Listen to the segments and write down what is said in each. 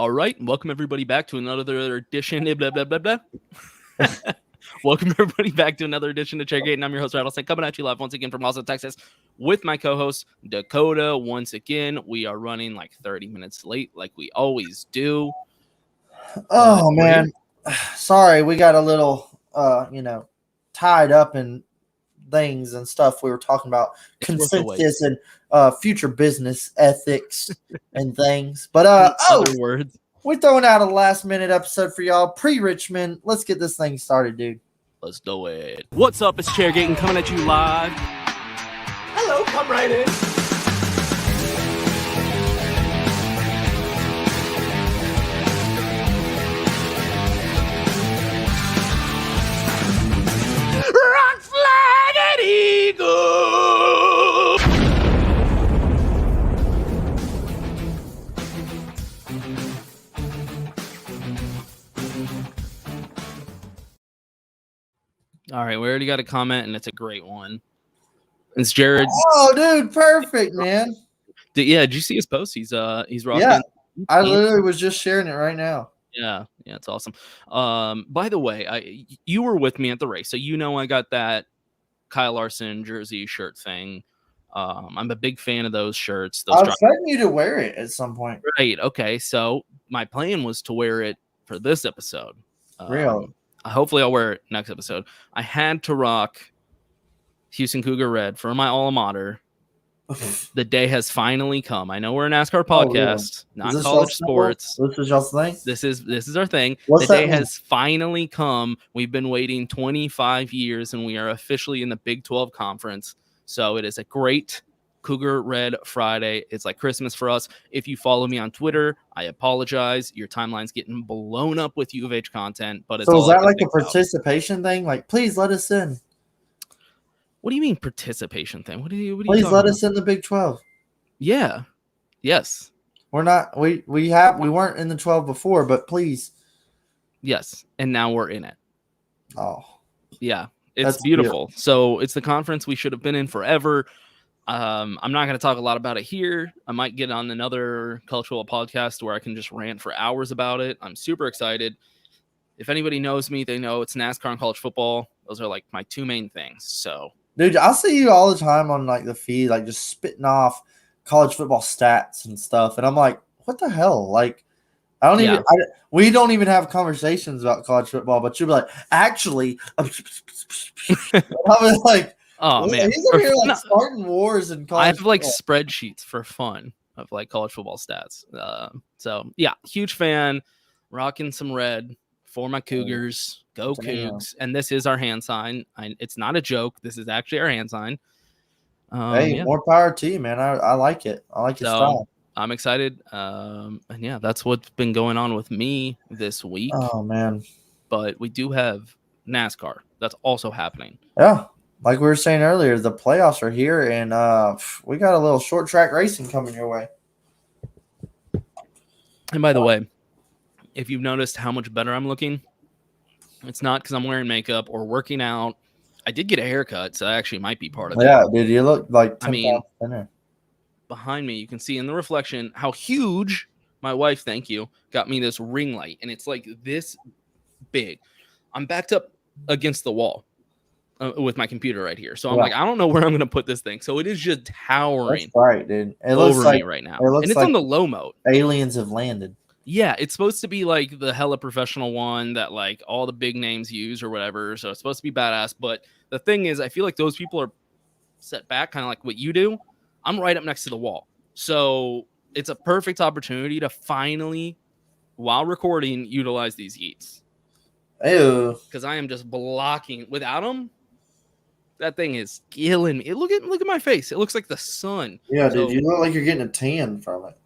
All right, welcome everybody back to another edition. Blah blah blah blah. Welcome everybody back to another edition of Chairgatin. I'm your host Rattlesnake, coming at you live once again from Austin, Texas, with my co-host Dakota. Once again, we are running like 30 minutes late, like we always do. Oh man, sorry, we got a little, tied up in things and stuff. We were talking about consensus and future business ethics and things. But other words, we're throwing out a last minute episode for y'all pre-Richmond. Let's get this thing started, dude. Let's do it. What's up? It's Chairgatin coming at you live. Hello, come right in. Rock, flag, and eagle. All right, we already got a comment, and it's a great one. It's Jared's. Oh, dude, perfect, man. Did you see his post? He's rocking. Yeah, I literally was just sharing it right now. Yeah, it's awesome. By the way, you were with me at the race, so you know I got that Kyle Larson jersey shirt thing. I'm a big fan of those shirts. I was expecting you to wear it at some point. Right. Okay. So my plan was to wear it for this episode. Real. Hopefully I'll wear it next episode. I had to rock Houston Cougar Red for my alma mater. The day has finally come. I know we're a NASCAR podcast, not college sports. This is y'all's thing? This is our thing. What's the day mean? has finally come. We've been waiting 25 years, and we are officially in the Big 12 Conference. So it is a great Cougar Red Friday. It's like Christmas for us. If you follow me on Twitter, I apologize. Your timeline's getting blown up with U of H content. But it's so all is that like a participation thing? Like, please let us in. What do you mean participation thing? What do you please let us in the Big 12. Yeah. Yes. We're not. We weren't in the 12 before, but please. Yes, and now we're in it. Oh. Yeah. It's beautiful. So it's the conference we should have been in forever. I'm not going to talk a lot about it here. I might get on another cultural podcast where I can just rant for hours about it. I'm super excited. If anybody knows me, they know it's NASCAR and college football. Those are like my two main things. So, dude, I see you all the time on like the feed, like just spitting off college football stats and stuff. And I'm like, what the hell? Like, we don't even have conversations about college football, but you'll be like, actually, I was like, oh man, he's over here like starting wars and college. I have like spreadsheets for fun of like college football stats. So yeah, huge fan, rocking some red for my Cougars. Go Cougs! And this is our hand sign. It's not a joke. This is actually our hand sign. More power to you, man. I like it. I like your style. I'm excited. And yeah, that's what's been going on with me this week. Oh man. But we do have NASCAR. That's also happening. Yeah. Like we were saying earlier, the playoffs are here, and we got a little short track racing coming your way. And by the way, if you've noticed how much better I'm looking, it's not because I'm wearing makeup or working out. I did get a haircut, so that actually might be part of it. Yeah, dude, you look like 10 pounds thinner. Behind me, you can see in the reflection how huge my wife, thank you, got me this ring light, and it's like this big. I'm backed up against the wall with my computer right here, so I'm like, I don't know where I'm going to put this thing. So it is just towering. That's right, dude. It over looks like, me right now, and it's like on the low mode. Aliens have landed. Yeah, it's supposed to be like the hella professional one that like all the big names use or whatever. So it's supposed to be badass. But the thing is, I feel like those people are set back, kind of like what you do. I'm right up next to the wall. So it's a perfect opportunity to finally, while recording, utilize these yeets. Ew. Because I am just blocking. Without them, that thing is killing me. Look at my face. It looks like the sun. Yeah, dude, you look like you're getting a tan from it.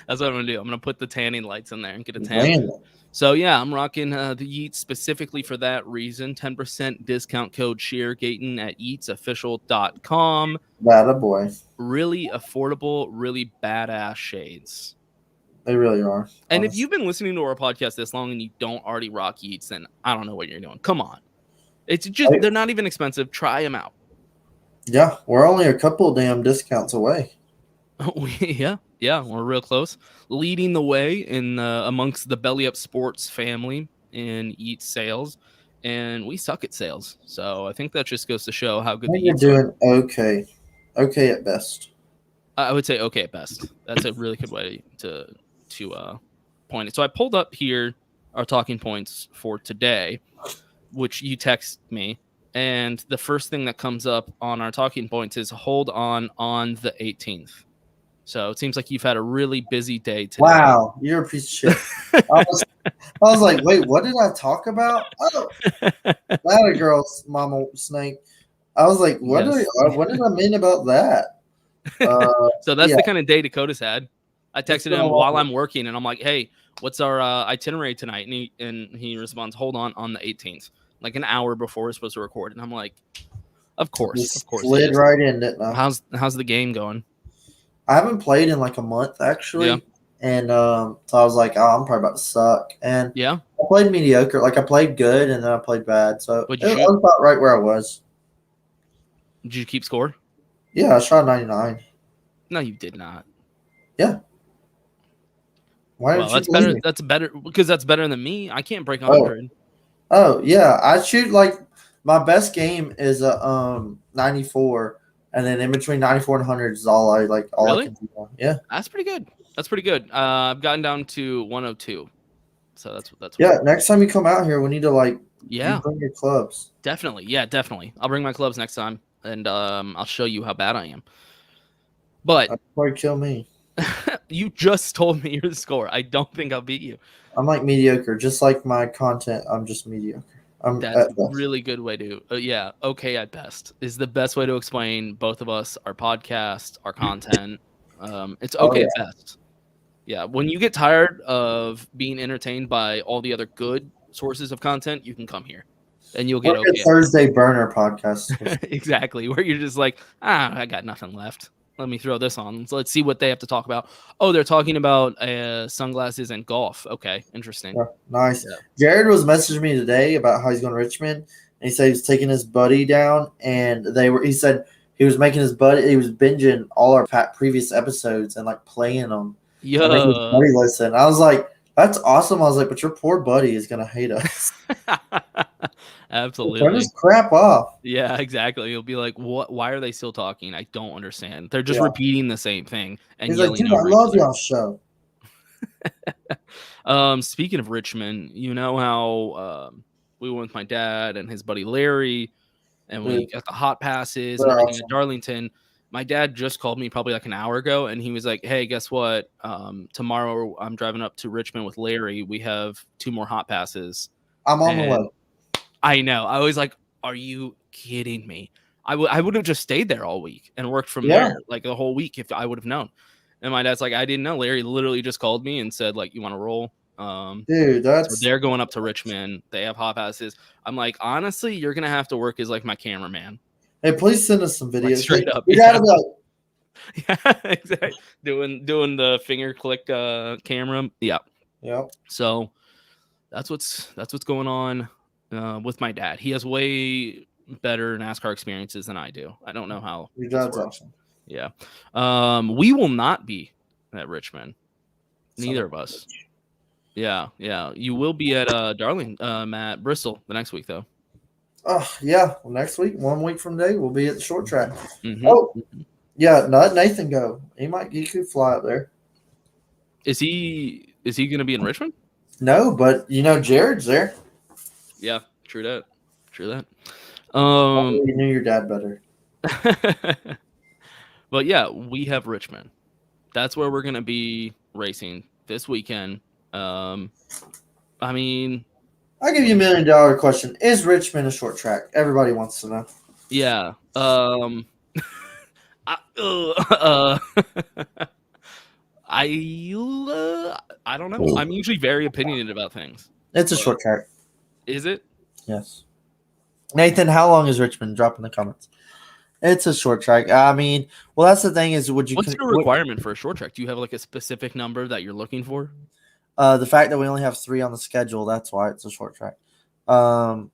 That's what I'm going to do. I'm going to put the tanning lights in there and get a tan. So, yeah, I'm rocking the Yeats specifically for that reason. 10% discount code Chairgatin at yeatsofficial.com. That a boy. Really affordable, really badass shades. They really are. And if you've been listening to our podcast this long and you don't already rock Yeats, then I don't know what you're doing. Come on. It's just, they're not even expensive. Try them out. Yeah, we're only a couple damn discounts away. Yeah. Yeah, we're real close. Leading the way in amongst the Belly Up Sports family in Eats sales, and we suck at sales. So I think that just goes to show how good I the think you're Eats are. doing okay at best. I would say okay at best. That's a really good way to point it. So I pulled up here our talking points for today, which you text me, and the first thing that comes up on our talking points is hold on the 18th. So it seems like you've had a really busy day today. Wow, you're a piece of shit. I was like, wait, what did I talk about? Oh, that a girl's mama snake. I was like, what Yes. did I mean about that? So that's yeah. the kind of day Dakota's had. I texted been a him long while day. I'm working, and I'm like, "Hey, what's our itinerary tonight?" And he responds, "Hold on the 18th," like an hour before we're supposed to record. And I'm like, "Of course, Just of course." slid right in, didn't I? How's the game going? I haven't played in like a month actually, Yeah. and so I was like, oh, I'm probably about to suck. And Yeah. I played mediocre. Like I played good, and then I played bad. So What'd I you shoot? was about right where I was. Did you keep score? Yeah, I shot 99. No, you did not. Yeah. Why Well, didn't that's you believe better. me? That's better because that's better than me. I can't break 100. Oh yeah, I shoot like my best game is a 94, and then in between 94 and 100 is all I Really? can do. Yeah. That's pretty good. That's pretty good. I've gotten down to 102. So that's Yeah. Next time you come out here, we need to yeah, you bring your clubs. definitely. Yeah, definitely. I'll bring my clubs next time, and I'll show you how bad I am. But That'd probably kill me. you just told me your score. I don't think I'll beat you. I'm like mediocre, just like my content. I'm just mediocre. That's At a best. really good way to yeah, okay at best is the best way to explain both of us, our podcast, our content. It's okay at best. Yeah, when you get tired of being entertained by all the other good sources of content, you can come here and you'll get We're okay. a Thursday burner podcast. Exactly, where you're just like, I got nothing left. Let me throw this on. So let's see what they have to talk about. Oh, they're talking about sunglasses and golf. Okay, interesting. Yeah, nice. Yeah. Jared was messaging me today about how he's going to Richmond, and he said he was taking his buddy down, and he said he was making his buddy. He was binging all our previous episodes and playing them. Yeah. And his buddy listened. I was like, that's awesome. I was like, but your poor buddy is going to hate us. Absolutely. Turn this crap off. Yeah, exactly. You'll be like, what? Why are they still talking? I don't understand. They're just repeating the same thing and he's yelling. Like, dude, I love y'all show. Speaking of Richmond, you know how we went with my dad and his buddy Larry, and we got the hot passes and everything at Darlington. My dad just called me probably like an hour ago, and he was like, "Hey, guess what? Tomorrow I'm driving up to Richmond with Larry. We have 2 more hot passes." I'm on the way. I know. I was like, "Are you kidding me?" I would have just stayed there all week and worked from there like the whole week if I would have known. And my dad's like, "I didn't know." Larry literally just called me and said, like, "You want to roll?" Dude, so they're going up to Richmond. They have hot passes. I'm like, honestly, you're gonna have to work as like my cameraman. Hey, please send us some videos. Like, straight up. You gotta be like, yeah, exactly. Doing the finger click camera. Yeah. Yep. So that's what's going on with my dad. He has way better NASCAR experiences than I do. I don't know how. Your dad's awesome. Yeah. We will not be at Richmond. Neither of us. Yeah. You will be at at Bristol the next week though. Oh yeah. Well, next week, 1 week from today, we'll be at the short track. Mm-hmm. Oh, yeah. Let Nathan go. He could fly up there. Is he going to be in Richmond? No, but Jared's there. Yeah, true that. You knew your dad better. But yeah, we have Richmond. That's where we're going to be racing this weekend. I mean, I'll give you $1 million question. Is Richmond a short track? Everybody wants to know. Yeah. I don't know. I'm usually very opinionated about things. It's a short track. Is it? Yes. Nathan, how long is Richmond? Drop in the comments. It's a short track. I mean, well, that's the thing is, what's your requirement for a short track? Do you have like a specific number that you're looking for? The fact that we only have 3 on the schedule, that's why it's a short track. I mean,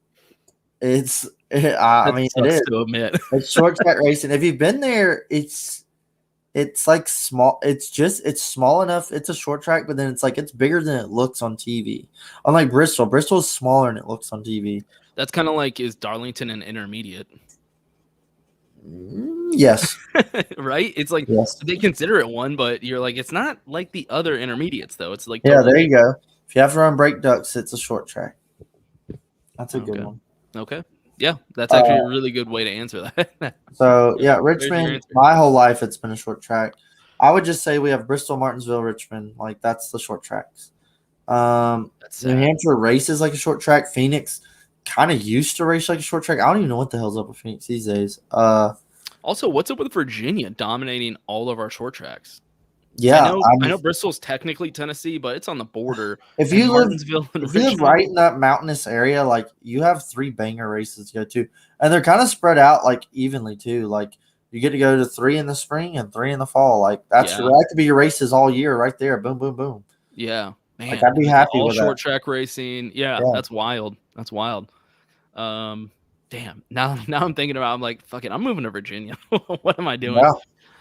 it is. To admit. It's short track racing. If you've been there, it's it's like small. It's small enough. It's a short track, but then it's bigger than it looks on TV. Unlike Bristol, Bristol is smaller than it looks on TV. That's kind of like, is Darlington an intermediate? Yes. Right? It's like Yes. they consider it one, but you're like, it's not like the other intermediates though. It's like Yeah, there you go. If you have to run brake ducts, it's a short track. That's a good one. Okay. Yeah, that's actually a really good way to answer that. So yeah, Richmond. My whole life, it's been a short track. I would just say we have Bristol, Martinsville, Richmond. Like that's the short tracks. New Hampshire races like a short track. Phoenix kind of used to race like a short track. I don't even know what the hell's up with Phoenix these days. Also, what's up with Virginia dominating all of our short tracks? Yeah, I know Bristol's technically Tennessee, but it's on the border. If you live right in that mountainous area, like you have 3 banger races to go to, and they're kind of spread out like evenly too. Like you get to go to 3 in the spring and 3 in the fall. Like that could be your races all year right there. Boom, boom, boom. Yeah, man, like, I'd be happy with short track racing. Yeah, that's wild. That's wild. Damn. Now I'm thinking about. I'm like, fuck it. I'm moving to Virginia. What am I doing?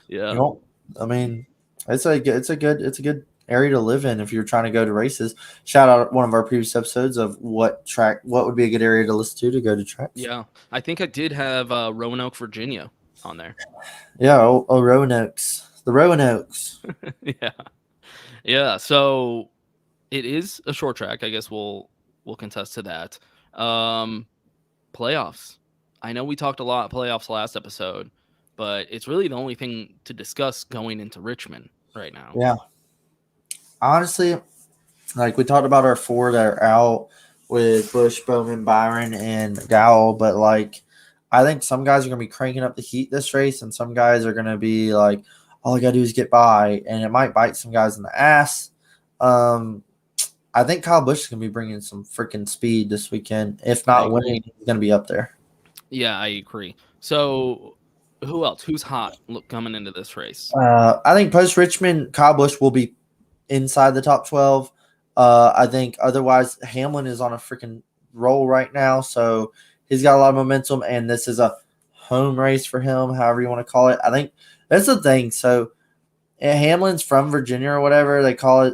Yeah. You know, I mean. It's a good area to live in if you're trying to go to races. Shout out one of our previous episodes of what would be a good area to listen to go to tracks. Yeah, I think I did have Roanoke, Virginia on there. Yeah, Roanoke's, the Roanoke's. yeah. So it is a short track. I guess we'll contest to that. Playoffs. I know we talked a lot playoffs last episode, but it's really the only thing to discuss going into Richmond right now. Yeah. Honestly, like we talked about our 4 that are out with Busch, Bowman, Byron, and Gowell, but like I think some guys are going to be cranking up the heat this race, and some guys are going to be like, all I got to do is get by, and it might bite some guys in the ass. I think Kyle Busch is going to be bringing some freaking speed this weekend. If not winning, he's going to be up there. Yeah, I agree. So who else? Who's hot coming into this race? I think post-Richmond, Kyle Busch will be inside the top 12. I think otherwise Hamlin is on a freaking roll right now, so he's got a lot of momentum, and this is a home race for him, however you want to call it. I think that's the thing. So Hamlin's from Virginia or whatever. They call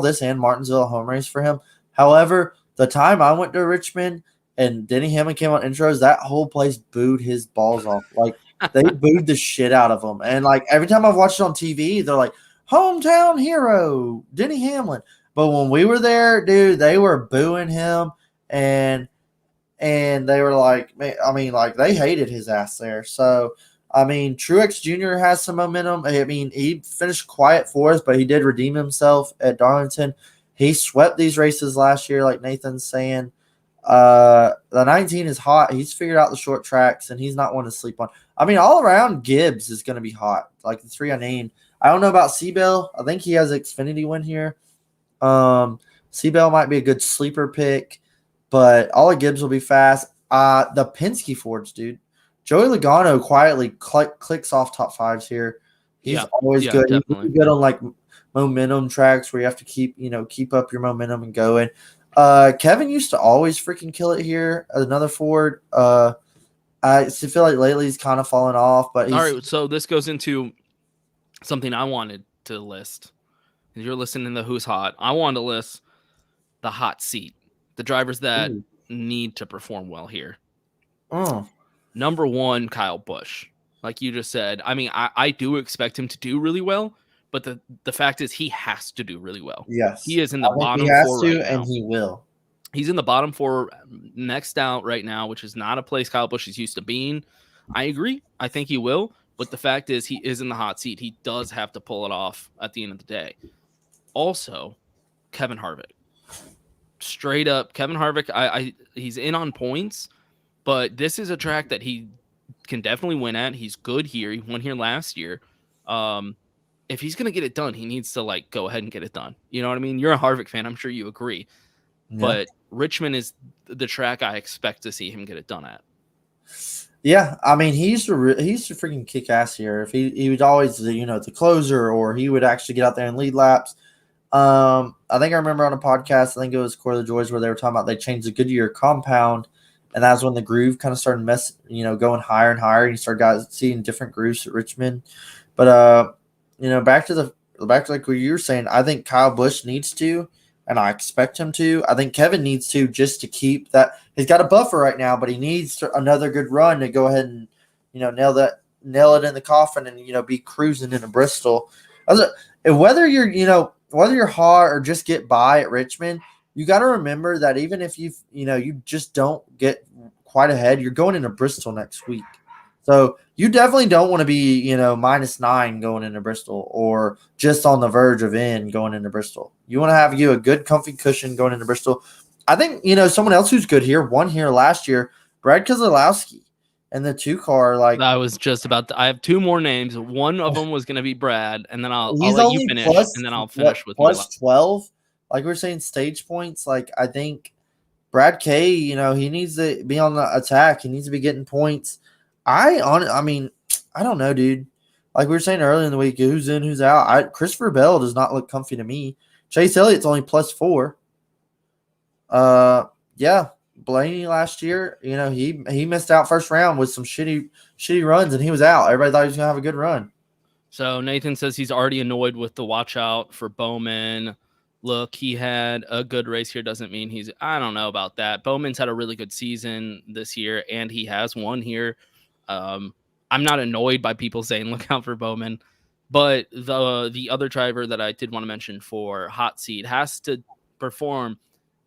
this and Martinsville a home race for him. However, the time I went to Richmond and Denny Hamlin came on intros, that whole place booed his balls off. Like, they booed the shit out of him. And, like, every time I've watched it on TV, they're like, hometown hero, Denny Hamlin. But when we were there, dude, they were booing him. And they were like, I mean, like, they hated his ass there. So, I mean, Truex Jr. has some momentum. I mean, he finished quiet 4th, but he did redeem himself at Darlington. He swept these races last year, like Nathan's saying. The 19 is hot. He's figured out the short tracks, and he's not one to sleep on. I mean, all around, Gibbs is going to be hot. Like the 3 I named. I don't know about Seabell. I think he has an Xfinity win here. Seabell might be a good sleeper pick, but all of Gibbs will be fast. The Penske Fords, dude. Joey Logano quietly clicks off top 5s here. He's always good. Definitely. He's good on like momentum tracks where you have to keep up your momentum and going. Kevin used to always freaking kill it here. Another Ford. I feel like lately he's kind of fallen off. But all right, so this goes into something I wanted to list. You're listening to Who's Hot. I wanted to list the hot seat, the drivers that need to perform well here. Number 1, Kyle Busch. Like you just said, I mean, I do expect him to do really well, but the fact is he has to do really well. Yes. He is in the bottom 4 right now. And he will. He's in the bottom 4 next out right now, which is not a place Kyle Busch is used to being. I agree. I think he will. But the fact is he is in the hot seat. He does have to pull it off at the end of the day. Also, Kevin Harvick. Straight up, Kevin Harvick, he's in on points, but this is a track that he can definitely win at. He's good here. He won here last year. If he's going to get it done, he needs to like go ahead and get it done. You know what I mean? You're a Harvick fan. I'm sure you agree. Yeah. But Richmond is the track I expect to see him get it done at. Yeah, I mean, he used to freaking kick ass here. If he was always the closer, or he would actually get out there and lead laps. I think I remember on a podcast, I think it was Core of the Joys, where they were talking about they changed the Goodyear compound, and that's when the groove kind of started going higher and higher, and you started seeing different grooves at Richmond. But back to like what you were saying, I think Kyle Busch needs to, and I expect him to. I think Kevin needs to, just to keep that. He's got a buffer right now, but he needs another good run to go ahead and, nail it in the coffin and, be cruising into Bristol. Whether you're hot or just get by at Richmond, you got to remember that even if you just don't get quite ahead, you're going into Bristol next week. So you definitely don't want to be, -9 going into Bristol or just on the verge of in going into Bristol. You want to have a good comfy cushion going into Bristol. I think, someone else who's good here, won here last year, Brad Keselowski, and the 2-car. Like, I was just about to, I have 2 more names. One of them was going to be Brad, and then I'll he's let only you finish, plus, and then I'll finish with plus my 12. Like we were saying, stage points. Like, I think Brad K, he needs to be on the attack. He needs to be getting points. I mean, I don't know, dude. Like we were saying earlier in the week, who's in, who's out. Christopher Bell does not look comfy to me. Chase Elliott's only plus 4. Yeah, Blaney last year, he missed out first round with some shitty runs, and he was out. Everybody thought he was gonna have a good run. So Nathan says he's already annoyed with the watch out for Bowman. Look, he had a good race here. Doesn't mean I don't know about that. Bowman's had a really good season this year, and he has won here. I'm not annoyed by people saying look out for Bowman, but the other driver that I did want to mention for hot seat has to perform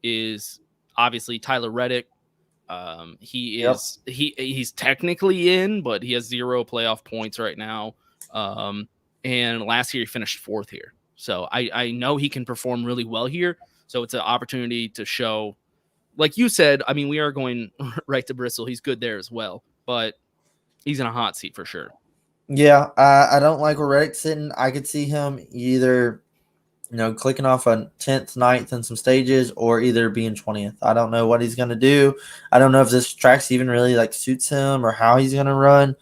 is obviously Tyler Reddick. He's technically in, but he has 0 playoff points right now. And last year he finished 4th here. So I know he can perform really well here. So it's an opportunity to show, like you said, I mean, we are going right to Bristol. He's good there as well, but he's in a hot seat for sure. Yeah, I don't like where Reddick's sitting. I could see him either, clicking off on 10th, 9th in some stages, or either being 20th. I don't know what he's going to do. I don't know if this track's even really like suits him or how he's going to run.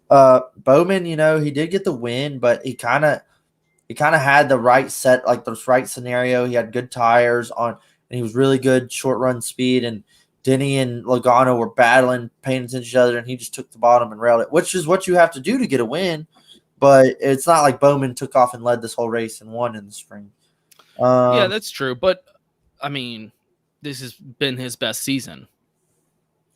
Bowman, he did get the win, but he kind of had the right set, like the right scenario. He had good tires on, and he was really good short run speed. And Denny and Logano were battling, paying attention to each other, and he just took the bottom and railed it, which is what you have to do to get a win. But it's not like Bowman took off and led this whole race and won in the spring. Yeah, that's true. But, I mean, this has been his best season.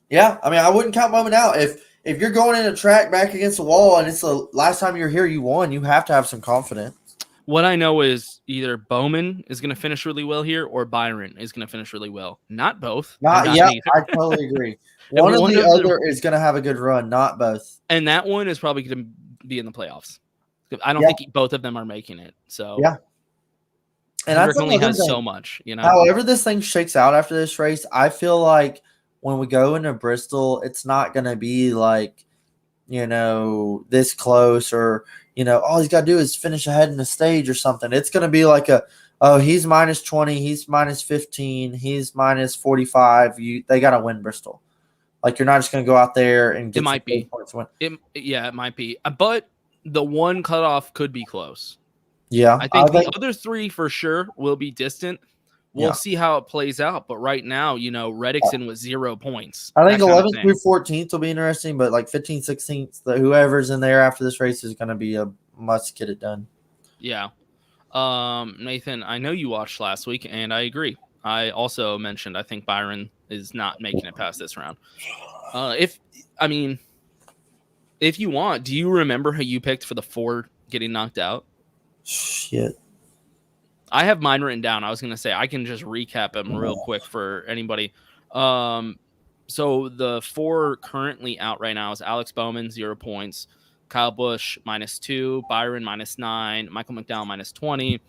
Yeah, I mean, I wouldn't count Bowman out. If you're going in a track back against the wall and it's the last time you're here you won, you have to have some confidence. What I know is either Bowman is going to finish really well here or Byron is going to finish really well. Not both. Yeah, I totally agree. One or the other is going to have a good run, not both. And that one is probably going to be in the playoffs. I don't think both of them are making it. So yeah. And Hendrick only has so much, However this thing shakes out after this race, I feel like when we go into Bristol, it's not going to be like, this close or, all he's got to do is finish ahead in the stage or something. It's going to be like he's -20, he's -15, he's -45. They got to win Bristol. Like, you're not just going to go out there and get points to win. It might be. But the one cutoff could be close. Yeah. I think the other 3 for sure will be distant. We'll see how it plays out. But right now, Reddick's in with 0 points. I think 11th through 14th will be interesting, but like 15th, 16th, whoever's in there after this race is going to be a must get it done. Yeah. Nathan, I know you watched last week, and I agree. I also mentioned I think Byron is not making it past this round. If you want, do you remember who you picked for the 4 getting knocked out? Shit. I have mine written down. I was going to say I can just recap them real quick for anybody. So the 4 currently out right now is Alex Bowman, 0 points. Kyle Busch, -2. Byron, -9. Michael McDowell, -20.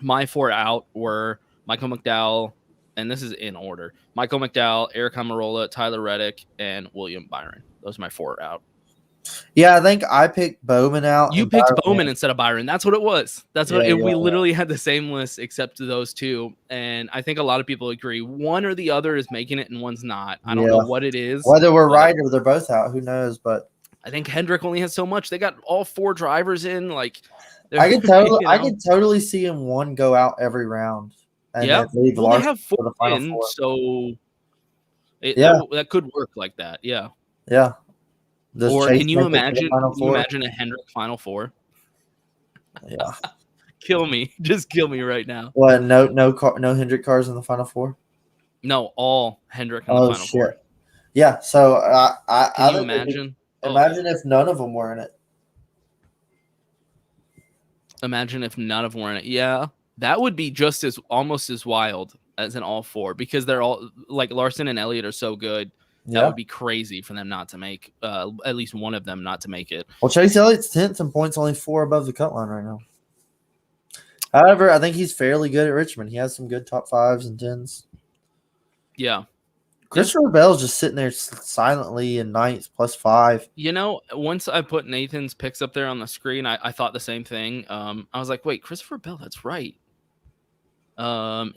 My 4 out were Michael McDowell, and this is in order. Michael McDowell, Eric Almirola, Tyler Reddick, and William Byron. Those are my 4 out. Yeah, I think I picked Bowman out. You picked Bowman instead of Byron. That's what it was. We literally had the same list except those 2. And I think a lot of people agree. One or the other is making it and one's not. I don't know what it is. Whether we're right or they're both out, who knows? But I think Hendrick only has so much. They got all 4 drivers in. Like, I could totally see him one go out every round. And yeah, leave they have 4 for the final in, 4. so that could work like that. Yeah. Yeah. Or can you imagine a Hendrick Final 4? Yeah. Kill me. Just kill me right now. What? No Hendrick cars in the Final Four. No, all Hendrick in the Oh Final Four. shit. Yeah. So I Can you think imagine? imagine if none of them were in it. Imagine if none of them were in it. Yeah, that would be just as almost as wild as in all four because they're all like Larson and Elliott are so good. That Yeah. would be crazy for them not to make at least one of them not to make it. Well, Chase Elliott's 10th and points only 4 above the cut line right now. However, I think he's fairly good at Richmond. He has some good top 5s and 10s. Yeah. Christopher Bell's just sitting there silently in 9th +5. You know, once I put Nathan's picks up there on the screen, I thought the same thing. I was like, wait, Christopher Bell, that's right. I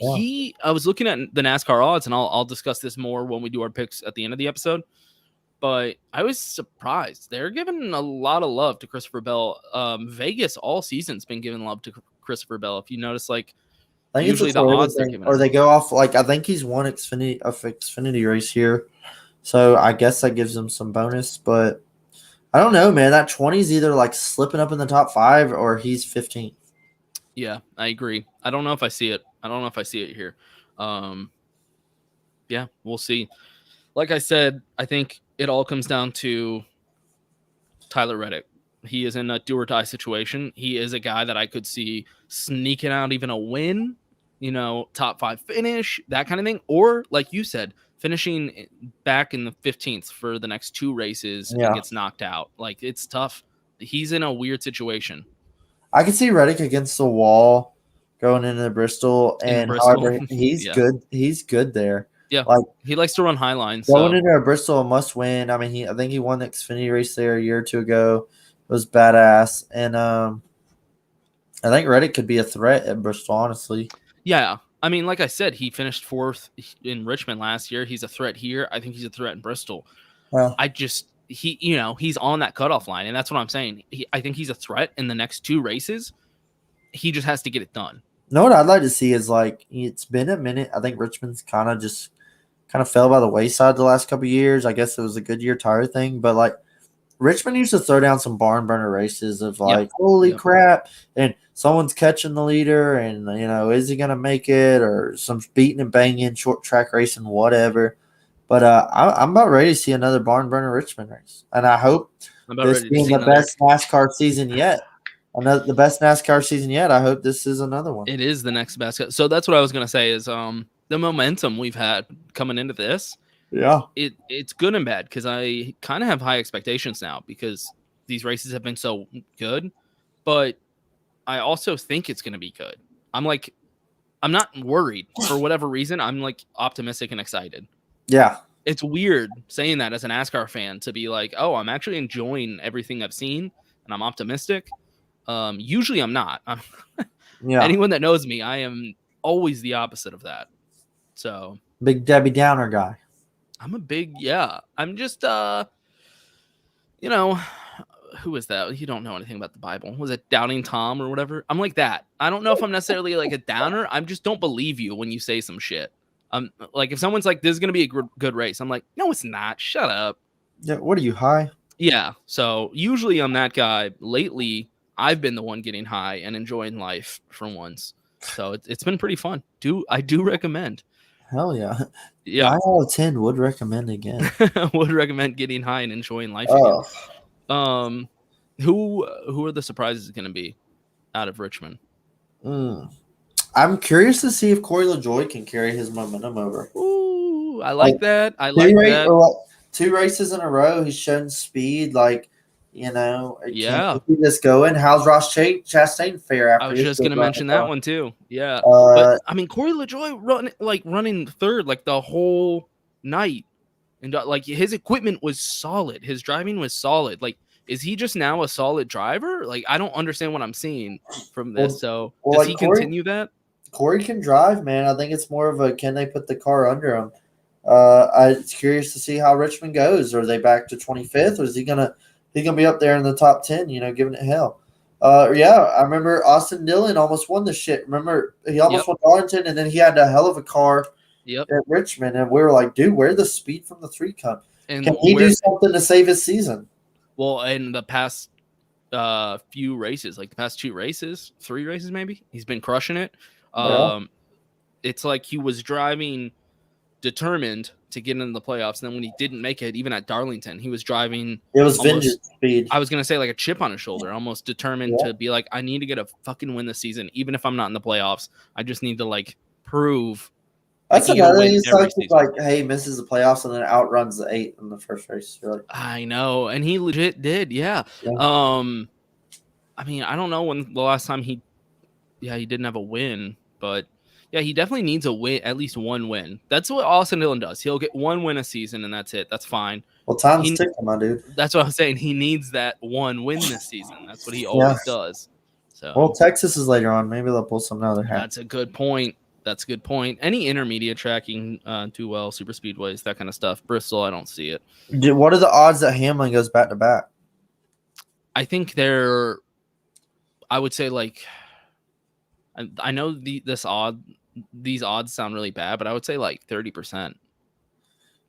was looking at the NASCAR odds, and I'll discuss this more when we do our picks at the end of the episode. But I was surprised. They're giving a lot of love to Christopher Bell. Vegas all season's been giving love to Christopher Bell. If you notice, like, I think usually it's a the Toyota odds they're thing, giving or him. they go off like I think he's won Xfinity race here, so I guess that gives him some bonus. But I don't know, man. That 20 is either like slipping up in the top 5 or he's 15th. Yeah, I agree. I don't know if I see it. I don't know if I see it here. Yeah, we'll see. Like I said, I think it all comes down to Tyler Reddick. He is in a do or die situation. He is a guy that I could see sneaking out even a win, you know, top 5 finish, that kind of thing. Or like you said, finishing back in the 15th for the next 2 races and gets knocked out. Like, it's tough. He's in a weird situation. I can see Reddick against the wall going into Bristol, and however he's good. He's good there. Yeah, like he likes to run high lines. Going into Bristol, a must win. I mean, I think he won the Xfinity race there a year or 2 ago. It was badass, and I think Reddick could be a threat at Bristol. Honestly, yeah. I mean, like I said, he finished 4th in Richmond last year. He's a threat here. I think he's a threat in Bristol. He's on that cutoff line, and that's what I'm saying. I think he's a threat in the next 2 races. He just has to get it done. No, what I'd like to see is like it's been a minute. I think Richmond's kind of fell by the wayside the last couple of years. I guess it was a Goodyear tire thing, but like Richmond used to throw down some barn burner races of like, holy crap, and someone's catching the leader, and you know, is he gonna make it, or some beating and banging short track racing, whatever. But I'm about ready to see another barn burner Richmond race, and I hope this being the best NASCAR season yet. The best NASCAR season yet. I hope this is another one. It is the next best. So that's what I was gonna say is the momentum we've had coming into this. Yeah, it's good and bad because I kind of have high expectations now because these races have been so good, but I also think it's going to be good. I'm not worried for whatever reason. I'm like optimistic and excited. Yeah. It's weird saying that as a NASCAR fan to be like, oh, I'm actually enjoying everything I've seen and I'm optimistic. Usually I'm not. Anyone that knows me, I am always the opposite of that. So Big Debbie Downer guy. I'm I'm just, who is that? You don't know anything about the Bible. Was it Doubting Tom or whatever? I'm like that. I don't know if I'm necessarily like a downer. I just don't believe you when you say some shit. Like if someone's like, this is going to be a good race. I'm like, no, it's not. Shut up. Yeah. What are you, high? Yeah. So usually I'm that guy. Lately, I've been the one getting high and enjoying life for once. So it's been pretty fun. I do recommend. Hell yeah. Yeah. 9 out of 10 would recommend again. Would recommend getting high and enjoying life again. Who are the surprises going to be out of Richmond? I'm curious to see if Corey LaJoie can carry his momentum over. Ooh, I like that. I like that. 2 races in a row, he's shown speed. Like, you know, yeah. Can he keep this going? How's Ross Chastain fare after? I was just going to mention that one too. Yeah, but I mean, Corey LaJoie running third like the whole night, and like his equipment was solid. His driving was solid. Like, is he just now a solid driver? Like, I don't understand what I'm seeing from this. Does he continue that? Corey can drive, man. I think it's more of a can they put the car under him? I'm curious to see how Richmond goes. Are they back to 25th, or is he gonna be up there in the top 10? You know, giving it hell. Yeah, I remember Austin Dillon almost won the shit. Remember, he almost won Darlington, and then he had a hell of a car at Richmond, and we were like, dude, where'd the speed from the 3 come? And can he do something to save his season? Well, in the past few races, like the past 3 races maybe. He's been crushing it. Yeah. It's like he was driving determined to get into the playoffs, and then when he didn't make it, even at Darlington, he was driving. It was almost, vengeance speed. I was gonna say like a chip on his shoulder, almost determined to be like, I need to get a fucking win this season, even if I'm not in the playoffs. I just need to like prove. That's another thing. It's like, hey, misses the playoffs and then outruns the 8 in the first race. You're like, I know, and he legit did, yeah. I mean, I don't know when the last time he didn't have a win, but yeah, he definitely needs a win, at least one win. That's what Austin Dillon does. He'll get one win a season, and that's it. That's fine. Well, time's ticking, my dude. That's what I'm saying. He needs that one win this season. That's what he always does. So, well, Texas is later on. Maybe they'll pull some other hat. That's a good point. Any intermediate tracking do well, super speedways, that kind of stuff. Bristol, I don't see it. What are the odds that Hamlin goes back to back? I think I would say like, I know these odds sound really bad, but I would say like 30%.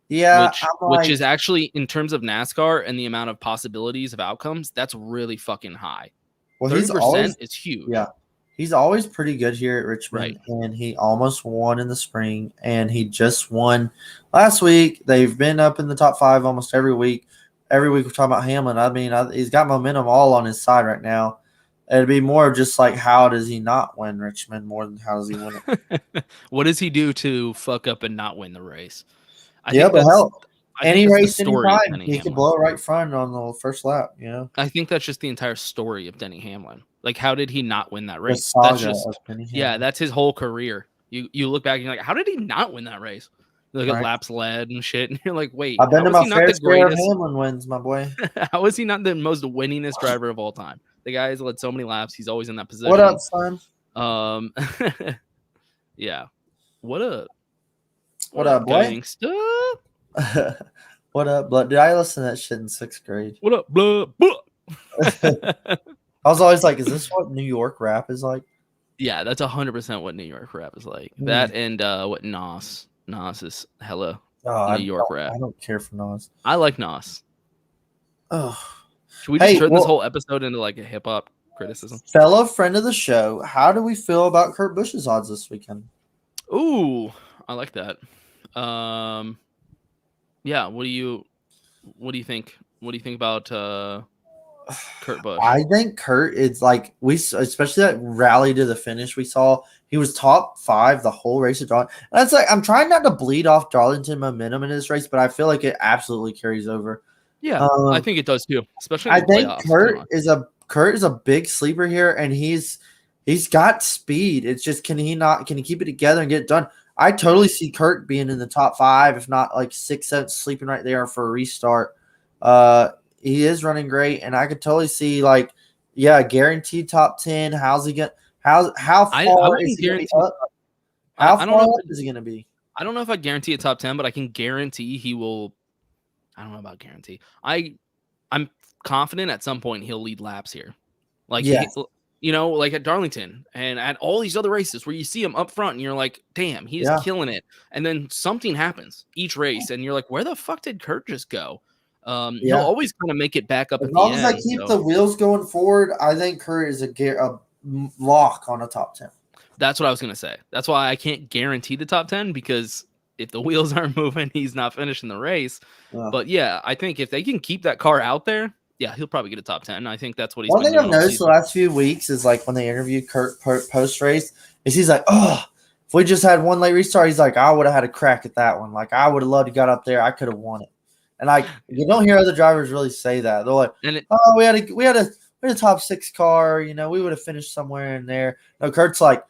Yeah, which is actually, in terms of NASCAR and the amount of possibilities of outcomes, that's really fucking high. Well, 30% is huge. Yeah. He's always pretty good here at Richmond, and he almost won in the spring, and he just won last week. They've been up in the top 5 almost every week. Every week we're talking about Hamlin. I mean, he's got momentum all on his side right now. It'd be more of just like, how does he not win Richmond more than how does he win it? What does he do to fuck up and not win the race? But hell, any race, anytime, he could blow right front on the first lap, you know? I think that's just the entire story of Denny Hamlin. Like, how did he not win that race? That's his whole career. You look back and you're like, how did he not win that race? You look at laps led and shit, and you're like, wait, I've been to my fair share of Hamlin wins, my boy. How is he not the most winningest driver of all time? The guy has led so many laps. He's always in that position. What up, son? Yeah. What up, boy? Gangsta? What up, blood? Did I listen to that shit in 6th grade? What up, blood? I was always like, is this what New York rap is like? Yeah, that's 100% what New York rap is like. That and what Nas. Nas is hella New York rap. I don't care for Nas. I like Nas. Oh. Should we just turn this whole episode into like a hip-hop criticism? Fellow friend of the show, how do we feel about Kurt Busch's odds this weekend? Ooh, I like that. Yeah, what do you think? What do you think about Kurt Busch? I think Kurt is like, especially that rally to the finish we saw. He was top 5 the whole race at Darlington. And that's like, I'm trying not to bleed off Darlington momentum in this race, but I feel like it absolutely carries over. Yeah, I think it does too. Especially I think Kurt is a big sleeper here, and he's got speed. It's just, can he keep it together and get it done? I totally see Kurt being in the top 5, if not like 6, 7, sleeping right there for a restart. He is running great, and I could totally see guaranteed top 10. How's he get? How far is he going to be up? How far up is he going to be? I don't know if I guarantee a top 10, but I can guarantee he will. I don't know about guarantee. I'm confident at some point he'll lead laps here. Like, like at Darlington and at all these other races where you see him up front and you're like, damn, he's killing it. And then something happens each race and you're like, where the fuck did Kurt just go? He'll always kind of make it back up. As long as I keep the wheels going forward, I think Kurt is a lock on a top 10. That's what I was going to say. That's why I can't guarantee the top 10, because if the wheels aren't moving, he's not finishing the race. But yeah, I think if they can keep that car out there, he'll probably get a top 10. I think that's what he's. One thing I've noticed the last few weeks is like when they interviewed Kurt post race, is he's like, oh, if we just had one late restart, he's like, I would have had a crack at that one. Like, I would have loved to got up there. I could have won it. And like, you don't hear other drivers really say that. They're like, we had a top 6 car. You know, we would have finished somewhere in there. No, Kurt's like,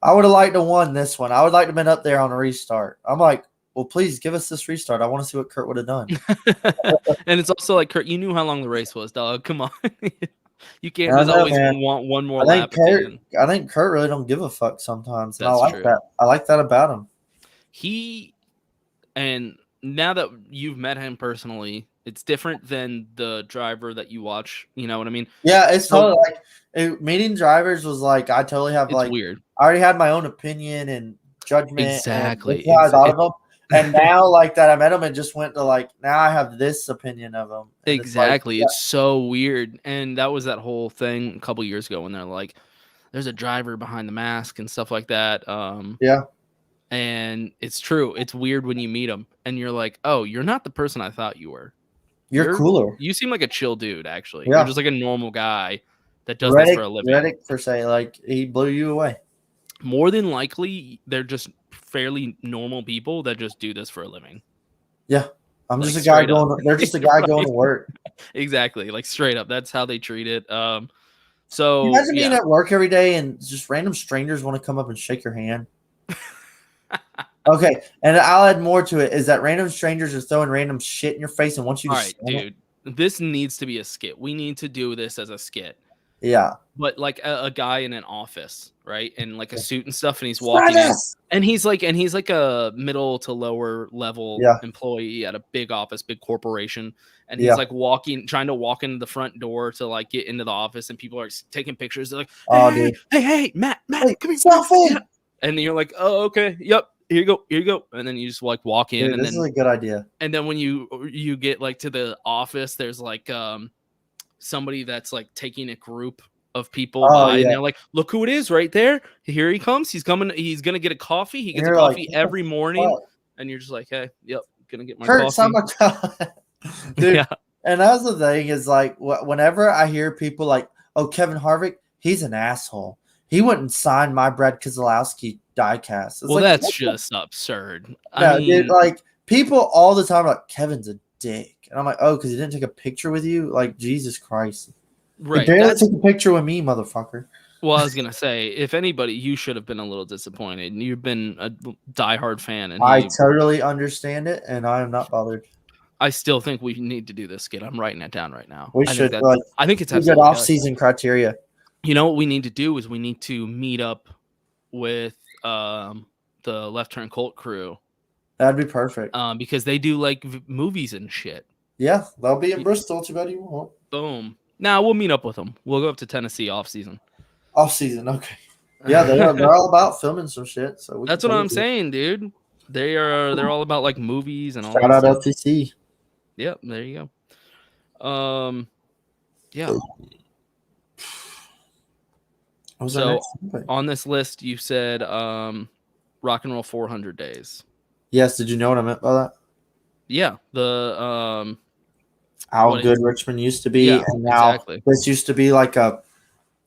I would have liked to won this one. I would like to have been up there on a restart. I'm like, well, please give us this restart. I want to see what Kurt would have done. And it's also like, Kurt, you knew how long the race was, dog. Come on. You can't want one more lap. I think Kurt really don't give a fuck sometimes. And I like that. I like that about him. And now that you've met him personally, it's different than the driver that you watch. You know what I mean? Yeah, it's totally like meeting drivers was like, I totally have weird. I already had my own opinion and judgment. Exactly. And I thought of them. And now, like that, I met him and just went to like, now I have this opinion of him. And Exactly. It's It's so weird. And that was that whole thing a couple years ago when they're like, there's a driver behind the mask and stuff like that. yeah, And it's true. It's weird when you meet him and you're like, oh, you're not the person I thought you were. you're cooler. You seem like a chill dude, actually. Yeah. You're just like a normal guy that does this for a living. Reddick, per se, like he blew you away. More than likely, they're just fairly normal people that just do this for a living. Yeah. I'm Like, just a guy straight up. going. They're just a guy Right. going to work. Exactly, like straight up. That's how they treat it. So You imagine being yeah. at work every day and just random strangers want to come up and shake your hand. Okay, and I'll add more to it. Is that random strangers are throwing random shit in your face and want you to? All right, dude. This needs to be a skit. We need to do this as a skit. Yeah. But like a guy in an office, right? And like a suit and stuff, and he's walking in, and he's like a middle to lower level employee at a big office, big corporation, and he's like trying to walk into the front door to like get into the office, and people are taking pictures. They're like, hey, Matt, come here, selfie. And you're like, oh, okay, yep, here you go, and then you just like walk in, and this is a good idea. And then when you get like to the office, there's like somebody that's like taking a group of people by, and they're like, look who it is right there. Here he comes. He's coming. He's going to get a coffee. He gets a coffee every morning. And you're just like, hey, yep, going to get my coffee. Dude, and that's the thing is like, whenever I hear people like, oh, Kevin Harvick, he's an asshole. He wouldn't sign my Brad Keselowski diecast. Well, like, that's just absurd. I mean, dude, like people all the time are like, Kevin's a dick. And I'm like, oh, because he didn't take a picture with you? Like, Jesus Christ. Right. Barely took a picture with me, motherfucker. Well, I was gonna say, if anybody, you should have been a little disappointed. You've been a diehard fan, and I totally understand it, and I am not bothered. I still think we need to do this skit. I'm writing it down right now. We should. I think it's a good off-season criteria. You know what we need to do is we need to meet up with the Left Turn Cult crew. That'd be perfect. Because they do like movies and shit. Yeah, they'll be in Bristol. Too bad you won't. Boom. Now we'll meet up with them. We'll go up to Tennessee off season. Off season, okay. Yeah, they're all about filming some shit. So that's what I'm saying, dude. They're all about like movies and all. Shout out LTC. Yep, there you go. Yeah. So on this list, you said Rock and Roll 400 Days. Yes. Did you know what I meant by that? Yeah. The how good Richmond used to be, and now this used to be like a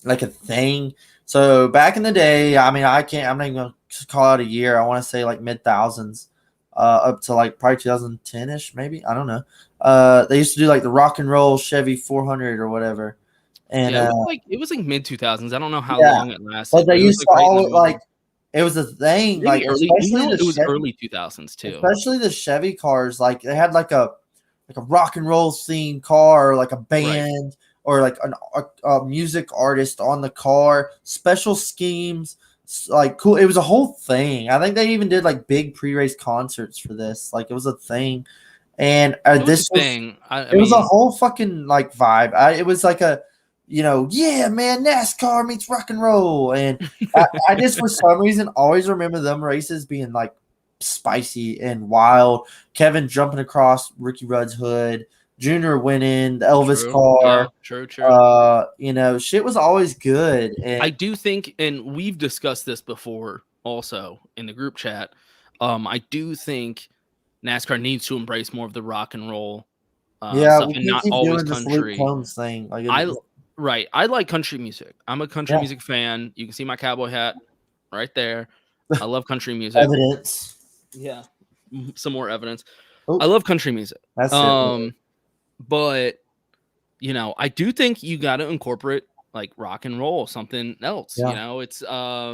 thing. So back in the day, I mean, I'm not even gonna call out a year. I want to say like mid thousands, up to like probably 2010ish, maybe. I don't know. They used to do like the Rock and Roll Chevy 400 or whatever. And it was like mid 2000s. I don't know how long it lasted. But they used to always like it was a thing. Like it was early 2000s too. Especially the Chevy cars, like they had like a rock and roll themed car, or like a band, or like a music artist on the car. Special schemes, like cool. It was a whole thing. I think they even did like big pre-race concerts for this. Like it was a thing. And it was a whole fucking like vibe. It was like a, yeah, man, NASCAR meets rock and roll. And I just, for some reason, always remember them races being like spicy and wild. Kevin jumping across Ricky Rudd's hood, Junior winning the Elvis car. True. Shit was always good. And I do think, and we've discussed this before also in the group chat, I do think NASCAR needs to embrace more of the rock and roll stuff and not always country. Thing. I like country music. I'm a country music fan. You can see my cowboy hat right there. I love country music. Evidence. Yeah. Some more evidence. Oh. I love country music. That's it. But I do think you got to incorporate like rock and roll, something else. Yeah. It's I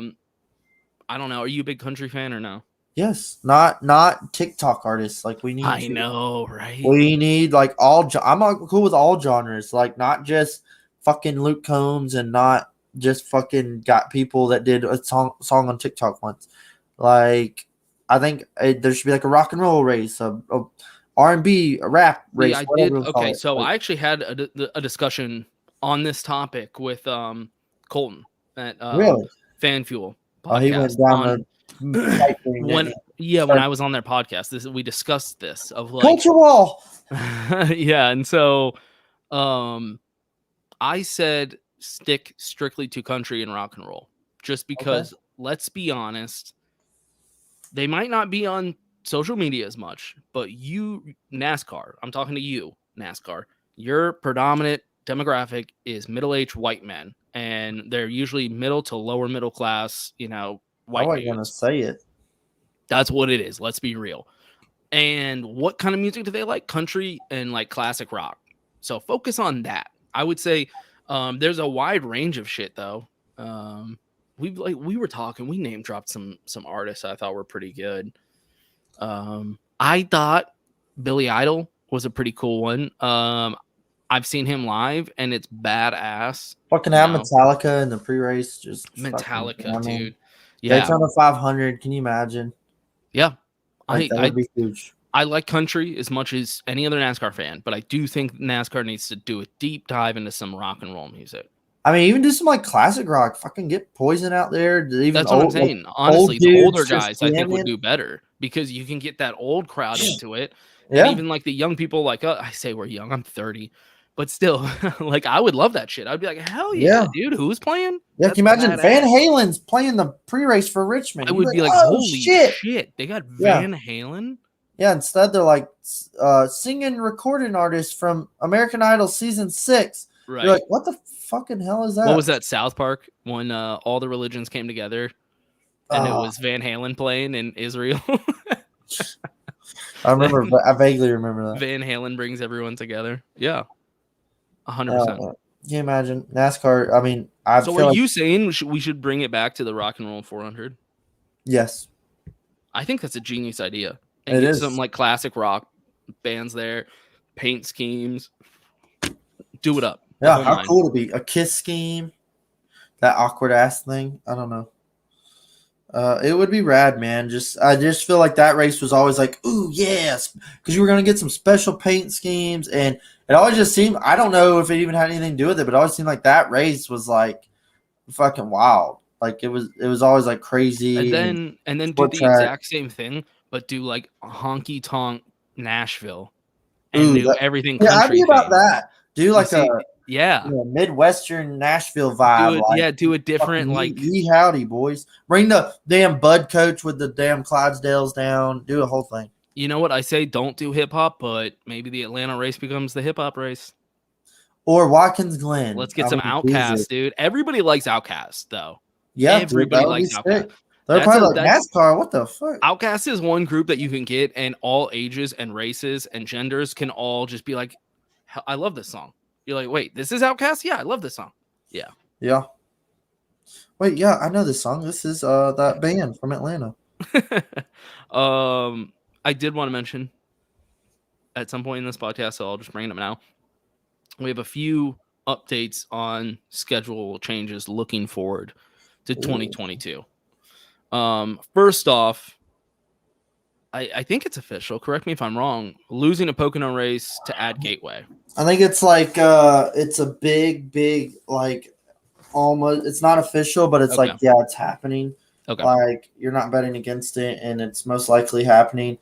don't know. Are you a big country fan or no? Yes, not TikTok artists. Like we need. I know, right? We need like all. I'm cool with all genres. Like not just fucking Luke Combs and not just fucking got people that did a song on TikTok once. Like I think there should be like a rock and roll race, a R&B, a rap race. Yeah, I did. Okay, so I actually had a discussion on this topic with Colton at really? Fan Fuel. Oh, he went down Yeah, when I was on their podcast, we discussed this of like Culture Wall. yeah, and so I said stick strictly to country and rock and roll. Just because let's be honest, they might not be on social media as much, but NASCAR, I'm talking to you, NASCAR, your predominant demographic is middle-aged white men, and they're usually middle to lower middle class, white I wasn't going to say it. That's what it is. Let's be real. And what kind of music do they like? Country and like classic rock. So focus on that. I would say there's a wide range of shit though. We were talking, we name dropped some artists I thought were pretty good. I thought Billy Idol was a pretty cool one. I've seen him live and it's badass. Fucking have Metallica in the pre-race. Just Metallica, dude. Yeah. Daytona 500. Can you imagine? Yeah. That would be huge. I like country as much as any other NASCAR fan, but I do think NASCAR needs to do a deep dive into some rock and roll music. I mean, even do some like classic rock. Fucking get Poison out there. That's what I'm saying. Like, honestly, the older guys I think would do better because you can get that old crowd into it. And even like the young people, like I say we're young. I'm 30, but still, like I would love that shit. I'd be like, hell yeah, dude. Who's playing? Yeah, can you imagine Van Halen's playing the pre-race for Richmond? I would be like, holy shit. They got Van Halen. Yeah, instead they're like singing recording artists from American Idol season 6. Right. You're like, what the fucking hell is that? What was that South Park when all the religions came together and it was Van Halen playing in Israel? I vaguely remember that. Van Halen brings everyone together. Yeah. 100%. Can you imagine NASCAR? I mean, you saying we should bring it back to the Rock and Roll 400? Yes. I think that's a genius idea. And get some like classic rock bands there, paint schemes, do it up. Yeah, how cool to be a Kiss scheme, that awkward ass thing. I don't know. It would be rad, man. I just feel like that race was always like, ooh, yes, because you were gonna get some special paint schemes, and it always just seemed. I don't know if it even had anything to do with it, but it always seemed like that race was like fucking wild. Like it was always like crazy. And then do the exact same thing, but do like honky tonk Nashville and do everything. Yeah, I'd be about that. Do like a Midwestern Nashville vibe. Do a different like howdy boys. Bring the damn Bud coach with the damn Clydesdales down. Do a whole thing. You know what I say? Don't do hip hop, but maybe the Atlanta race becomes the hip hop race. Or Watkins Glen. Let's get some Outkast, dude. Everybody likes Outkast though. Yeah, everybody likes Outkast. They're probably like NASCAR. What the fuck? Outkast is one group that you can get, and all ages and races and genders can all just be like, I love this song. You're like, wait, this is Outkast? Yeah, I love this song. Yeah. Yeah. Wait, yeah, I know this song. This is that band from Atlanta. I did want to mention at some point in this podcast, so I'll just bring it up now. We have a few updates on schedule changes looking forward to 2022. First off, I think it's official. Correct me if I'm wrong. Losing a Pocono race to add Gateway. I think it's like it's a big like almost. It's not official, but it's like it's happening. Okay. Like you're not betting against it, and it's most likely happening.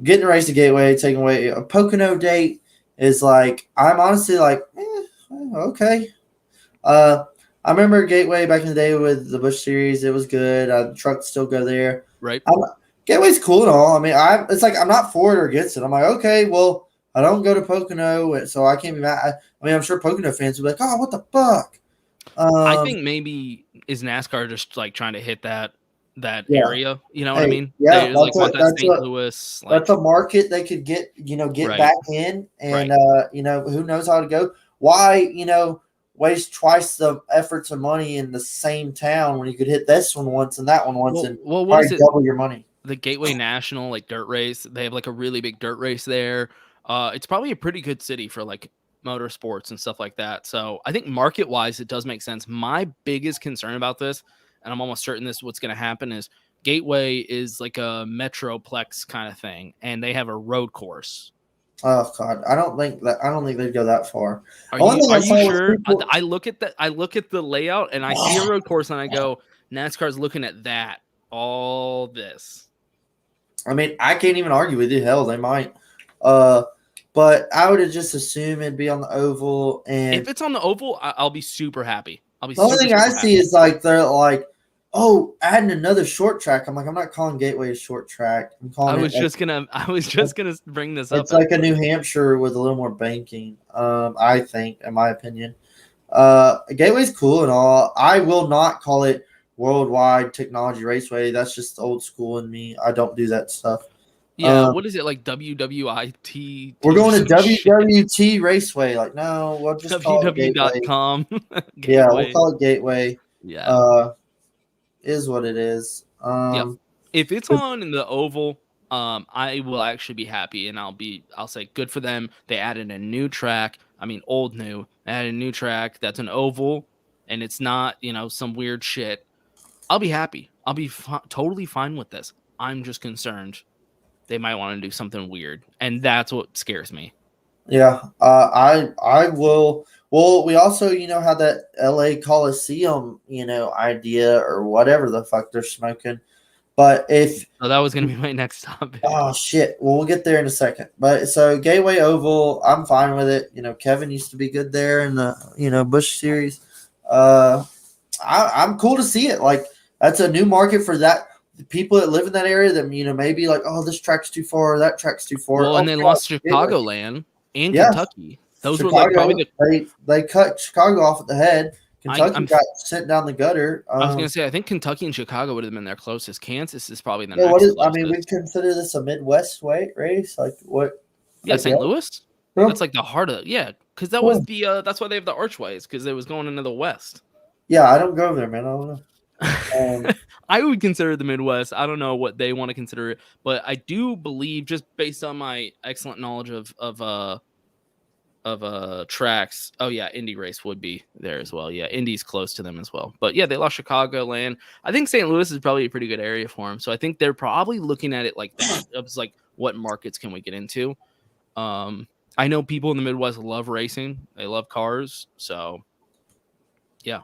Getting a race to Gateway, taking away a Pocono date is like I'm honestly like okay. I remember Gateway back in the day with the Busch series. It was good. The trucks still go there. Right. Gateway's cool and all. I mean, it's like I'm not for it or against it. I'm like, okay, well, I don't go to Pocono, so I can't be mad. I mean, I'm sure Pocono fans will be like, oh, what the fuck? I think maybe is NASCAR just like trying to hit that area. You know what I mean? Yeah, that's St. Louis. That's a market they could get back in, and who knows how to go. Why waste twice the efforts and money in the same town when you could hit this one once and that one once and what is it? Double your money. The Gateway National like dirt race. They have like a really big dirt race there. It's probably a pretty good city for like motorsports and stuff like that. So I think market wise, it does make sense. My biggest concern about this, and I'm almost certain this is what's going to happen, is Gateway is like a metroplex kind of thing, and they have a road course. Oh God, I don't think they'd go that far. Are you sure? I look at the layout and I see a road course and I go, NASCAR's looking at that. All this. I mean, I can't even argue with you. Hell, they might. But I would have just assumed it'd be on the oval. And if it's on the oval, I'll be super happy. I'll be the only super, thing super I happy. see is like they're like, oh, adding another short track. I'm like, I'm not calling Gateway a short track. I'm calling I was just gonna bring this up. It's like a New Hampshire with a little more banking. I think, in my opinion, Gateway's cool and all. I will not call it Worldwide Technology Raceway. That's just old school in me. I don't do that stuff. Yeah, what is it like? WWIT. We're going to WWT Raceway. Like, no, we'll just call it Gateway. www.com. Yeah, we'll call it Gateway. Yeah. Is what it is. Yep. If it's on in the oval, I will actually be happy, and I'll say good for them. They added a new track. I mean, old new. They added a new track that's an oval, and it's not some weird shit. I'll be happy. I'll be totally fine with this. I'm just concerned they might want to do something weird, and that's what scares me. Yeah, I will. Well, we also had that LA Coliseum idea or whatever the fuck they're smoking. But if that was gonna be my next topic. Oh shit! Well, we'll get there in a second. But so Gateway Oval, I'm fine with it. Kevin used to be good there in the Busch series. I'm cool to see it. Like that's a new market for that. The people that live in that area that maybe like, oh, this track's too far, that track's too far. Well, and they lost Chicagoland and Kentucky. Those Chicago, were like probably they cut Chicago off at the head. Kentucky got sent down the gutter. I was gonna say I think Kentucky and Chicago would have been their closest. Kansas is probably the next. Closest. We consider this a Midwest race. Like what? Yeah, like St. Louis. Yeah. That's like the heart of because that was the that's why they have the archways because it was going into the west. Yeah, I don't go there, man. I don't know. I would consider the Midwest. I don't know what they want to consider it, but I do believe, just based on my excellent knowledge of tracks. Oh yeah, Indy race would be there as well. Yeah, Indy's close to them as well. But yeah, they lost Chicagoland. I think St. Louis is probably a pretty good area for them. So I think they're probably looking at it like that. It's like, what markets can we get into? I know people in the Midwest love racing. They love cars. So yeah.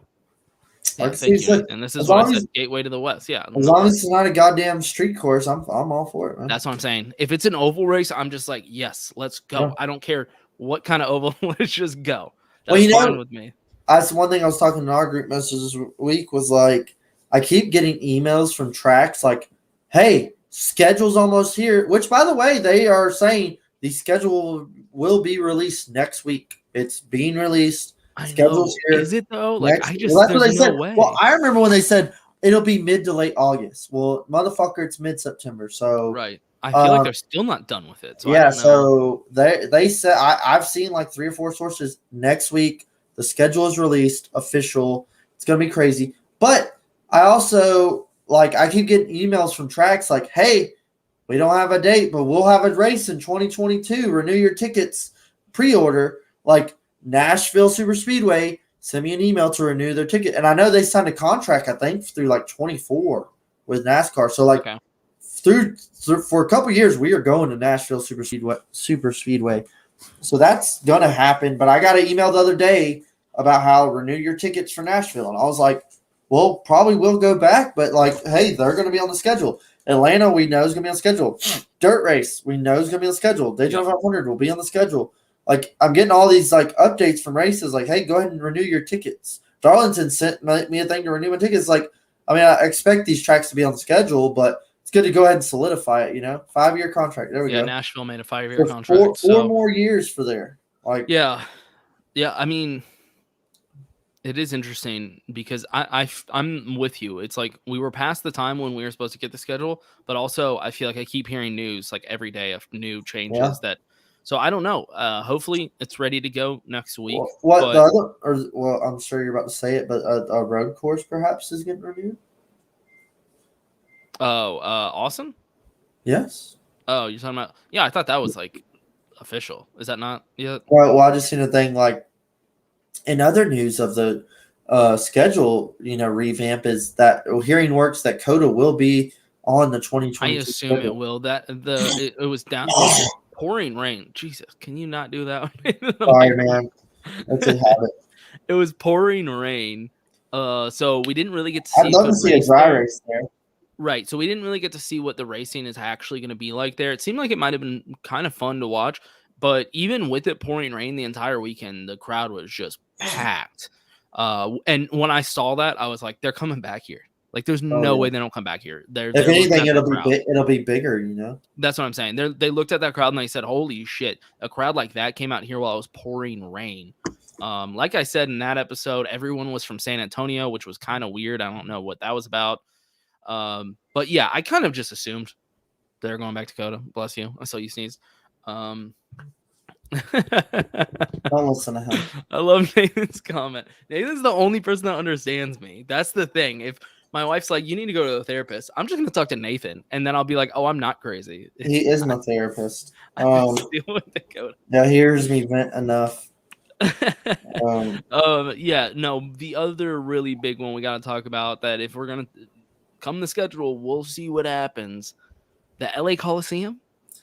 Yeah, thank you. And this is what I said, gateway to the West. Yeah. As long as it's not a goddamn street course, I'm all for it, man. That's what I'm saying. If it's an oval race, I'm just like, yes, let's go. Yeah. I don't care what kind of oval. Let's just go. That's fine with me. That's one thing I was talking in our group message this week was like, I keep getting emails from tracks like, hey, schedule's almost here. Which, by the way, they are saying the schedule will be released next week. It's being released. Schedule's here. Is it though? Like that's what they said. Way. Well, I remember when they said it'll be mid to late August. Well, motherfucker, it's mid-September. So right. I feel like they're still not done with it. So yeah, so they said I've seen like 3 or 4 sources next week. The schedule is released, official. It's gonna be crazy. But I also I keep getting emails from tracks like, hey, we don't have a date, but we'll have a race in 2022. Renew your tickets, pre-order. Like Nashville Super Speedway, send me an email to renew their ticket. And I know they signed a contract, I think, through 24 with NASCAR. So through for a couple of years, we are going to Nashville Super Speedway. So that's gonna happen. But I got an email the other day about how renew your tickets for Nashville, and I was like, well, probably will go back, but hey, they're gonna be on the schedule. Atlanta, we know is gonna be on the schedule. Dirt race, we know is gonna be on the schedule. Daytona 500 will be on the schedule. I'm getting all these updates from races. Hey, go ahead and renew your tickets. Darlington sent me a thing to renew my tickets. I expect these tracks to be on the schedule, but it's good to go ahead and solidify it. 5-year contract. There we go. Yeah, Nashville made a 5-year contract. Four more years for there. Yeah. I mean, it is interesting because I'm with you. It's like we were past the time when we were supposed to get the schedule, but also I feel like I keep hearing news every day of new changes that. So I don't know. Hopefully it's ready to go next week. I'm sure you're about to say it, but a road course perhaps is getting renewed. Oh, Austin? Yes. Oh, you're talking about? Yeah, I thought that was official. Is that not yet? Well, I just seen a thing in other news of the schedule, revamp is that Hearing Works that Coda will be on the 2020. I assume it will. It was down. Pouring rain. Jesus, can you not do that? Sorry, man. That's a habit. It was pouring rain. So we didn't really get to see. I'd love to see a dry race there. Right. So we didn't really get to see what the racing is actually going to be like there. It seemed like it might have been kind of fun to watch, but even with it pouring rain the entire weekend, the crowd was just packed. And when I saw that, I was like, they're coming back here. Like, there's Oh, no yeah. way they don't come back here. They're If looking anything, at that crowd. it'll be bigger, you know. That's what I'm saying. They looked at that crowd and they said, "Holy shit! A crowd like that came out here while it was pouring rain." Like I said in that episode, everyone was from San Antonio, which was kind of weird. I don't know what that was about. But yeah, I kind of just assumed they're going back to Dakota. Bless you. I saw you sneeze. Don't listen to him. I love Nathan's comment. Nathan's the only person that understands me. That's the thing. If my wife's like, you need to go to the therapist, I'm just going to talk to Nathan. And then I'll be like, oh, I'm not crazy. He is my therapist. Deal with Dakota. Now hears me vent enough. Yeah, no, the other really big one we got to talk about that if we're going to come the schedule, we'll see what happens. The LA Coliseum.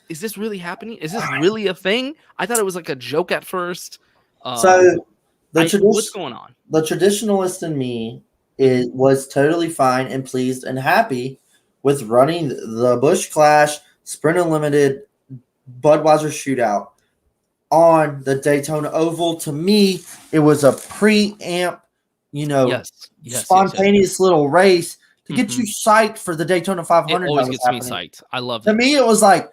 Is this really happening? Is this really a thing? I thought it was like a joke at first. What's going on? The traditionalist in me was totally fine and pleased and happy with running the Busch Clash Sprint Unlimited Budweiser Shootout on the Daytona Oval. To me, it was a preamp, spontaneous little race to get you psyched for the Daytona 500. It always gets me psyched. I love it. To me, it was a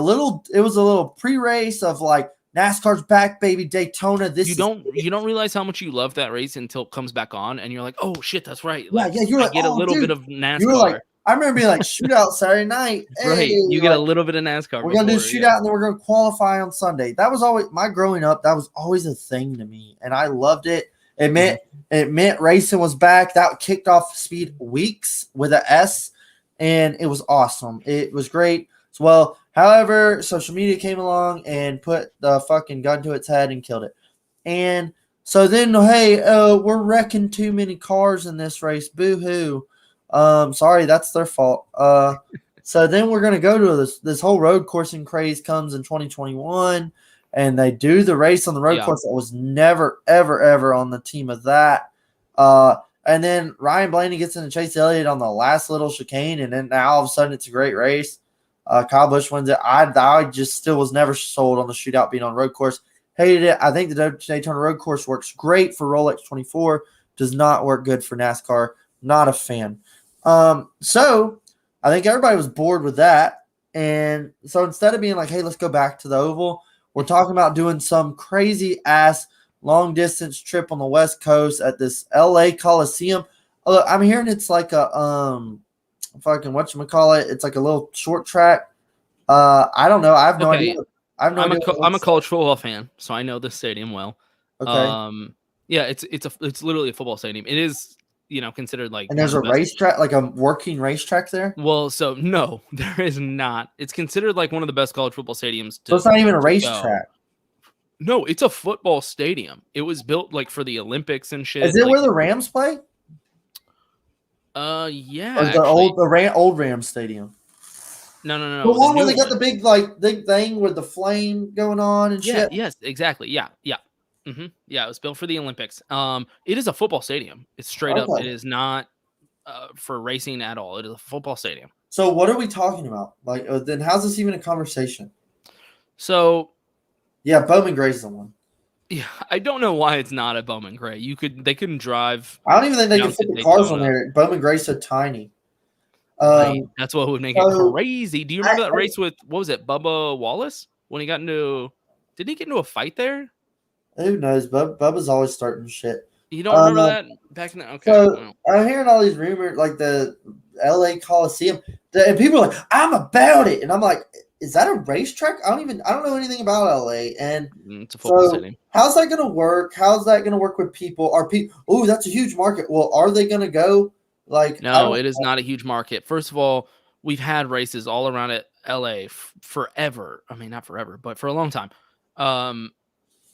little pre-race of like NASCAR's back, baby, Daytona. You don't realize how much you love that race until it comes back on, and you're like, oh shit, that's right. Like, yeah, you're like, get a little bit of NASCAR. You were like, I remember being like, shootout Saturday night. Right, hey, you get a little bit of NASCAR. We're gonna do shootout, and then we're gonna qualify on Sunday. That was always my growing up. That was always a thing to me, and I loved it. It meant racing was back. That kicked off Speed Weeks with an S, and it was awesome. It was great as well. However, social media came along and put the fucking gun to its head and killed it. And so then, hey, we're wrecking too many cars in this race. Boo-hoo. Sorry, that's their fault. So then we're going to go to this whole road coursing craze comes in 2021, and they do the race on the road course that was never, ever, ever on the team of that. And then Ryan Blaney gets into Chase Elliott on the last little chicane, and then now all of a sudden it's a great race. Kyle Busch wins it. I just still was never sold on the shootout being on road course. Hated it. I think the Daytona road course works great for Rolex 24. Does not work good for NASCAR. Not a fan. So I think everybody was bored with that. And so instead of being like, hey, let's go back to the Oval, we're talking about doing some crazy ass long distance trip on the West Coast at this LA Coliseum. I'm hearing it's like a fucking whatchamacallit. It's like a little short track. I don't know. I have no idea. I'm a college football fan, so I know this stadium well. Okay. Yeah, it's literally a football stadium. It is, considered like. And there's a racetrack, like a working racetrack there. Well, so no, there is not. It's considered like one of the best college football stadiums. So it's not even a racetrack. No, it's a football stadium. It was built like for the Olympics and shit. Is it where the Rams play? Yeah. Or the old Rams stadium? No. The one where they got the big thing with the flame going on and shit. Yes, exactly. Yeah. Mm-hmm. Yeah, it was built for the Olympics. It is a football stadium. It's straight up. It is not for racing at all. It is a football stadium. So what are we talking about? Like, then how's this even a conversation? So. Yeah, Bowman Gray's the one. Yeah, I don't know why it's not a Bowman Gray. They couldn't drive. I don't even think they can fit the cars on there. Bowman Gray's so tiny. Right. That's what would make it crazy. Do you remember that race with, what was it, Bubba Wallace? When he got did he get into a fight there? Who knows? Bubba's always starting shit. You don't remember that back in the, okay. So I'm hearing all these rumors, like the LA Coliseum, and people are like, I'm about it. And I'm like, is that a racetrack? I don't know anything about LA. And it's a football stadium. How's that going to work? How's that going to work with people? Oh, that's a huge market. Well, are they going to go? Like, no, it is not a huge market. First of all, we've had races all around LA forever. I mean, not forever, but for a long time.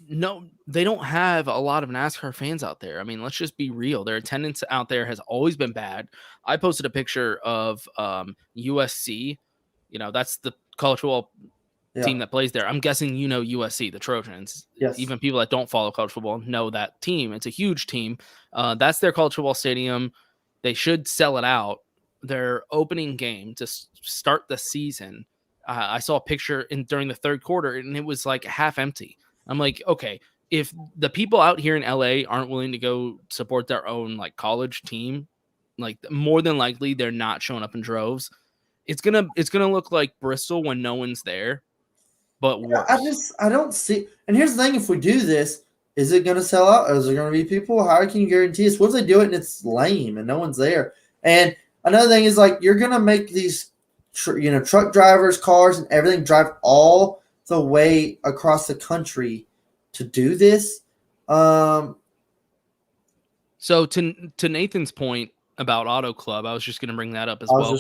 No, they don't have a lot of NASCAR fans out there. I mean, let's just be real. Their attendance out there has always been bad. I posted a picture of USC. That's the college football team that plays there. I'm guessing USC, the Trojans. Yes. Even people that don't follow college football know that team. It's a huge team. That's their college football stadium. They should sell it out. their opening game to start the season, I saw a picture during the third quarter, and it was like half empty. I'm like, okay, if the people out here in LA aren't willing to go support their own like college team, like more than likely they're not showing up in droves. It's gonna look like Bristol when no one's there, but worse. I don't see. And here's the thing: if we do this, is it going to sell out? Is there going to be people? How can you guarantee this? What if they do it and it's lame and no one's there? And another thing is like you're going to make these, truck drivers, cars, and everything drive all the way across the country to do this. So to Nathan's point about Auto Club, I was just going to bring that up as well.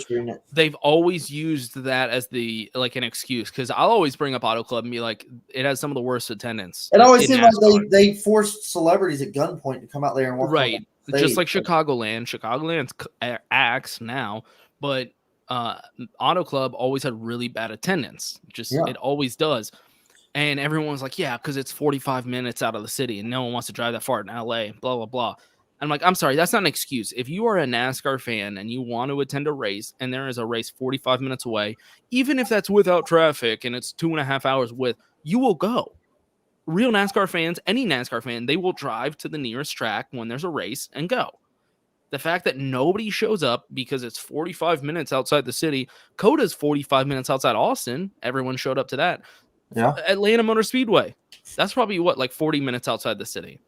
They've always used that as an excuse, because I'll always bring up Auto Club and be like, it has some of the worst attendance. It always seems like they forced celebrities at gunpoint to come out there and walk. Right, just like Chicagoland. Chicagoland's acts now, but Auto Club always had really bad attendance. It always does. And everyone was like, yeah, because it's 45 minutes out of the city and no one wants to drive that far in LA, blah, blah, blah. I'm like, I'm sorry, that's not an excuse. If you are a NASCAR fan and you want to attend a race and there is a race 45 minutes away, even if that's without traffic and it's 2.5 hours you will go. Real NASCAR fans, any NASCAR fan, they will drive to the nearest track when there's a race and go. The fact that nobody shows up because it's 45 minutes outside the city, Coda's 45 minutes outside Austin. Everyone showed up to that. Yeah. Atlanta Motor Speedway. That's probably 40 minutes outside the city.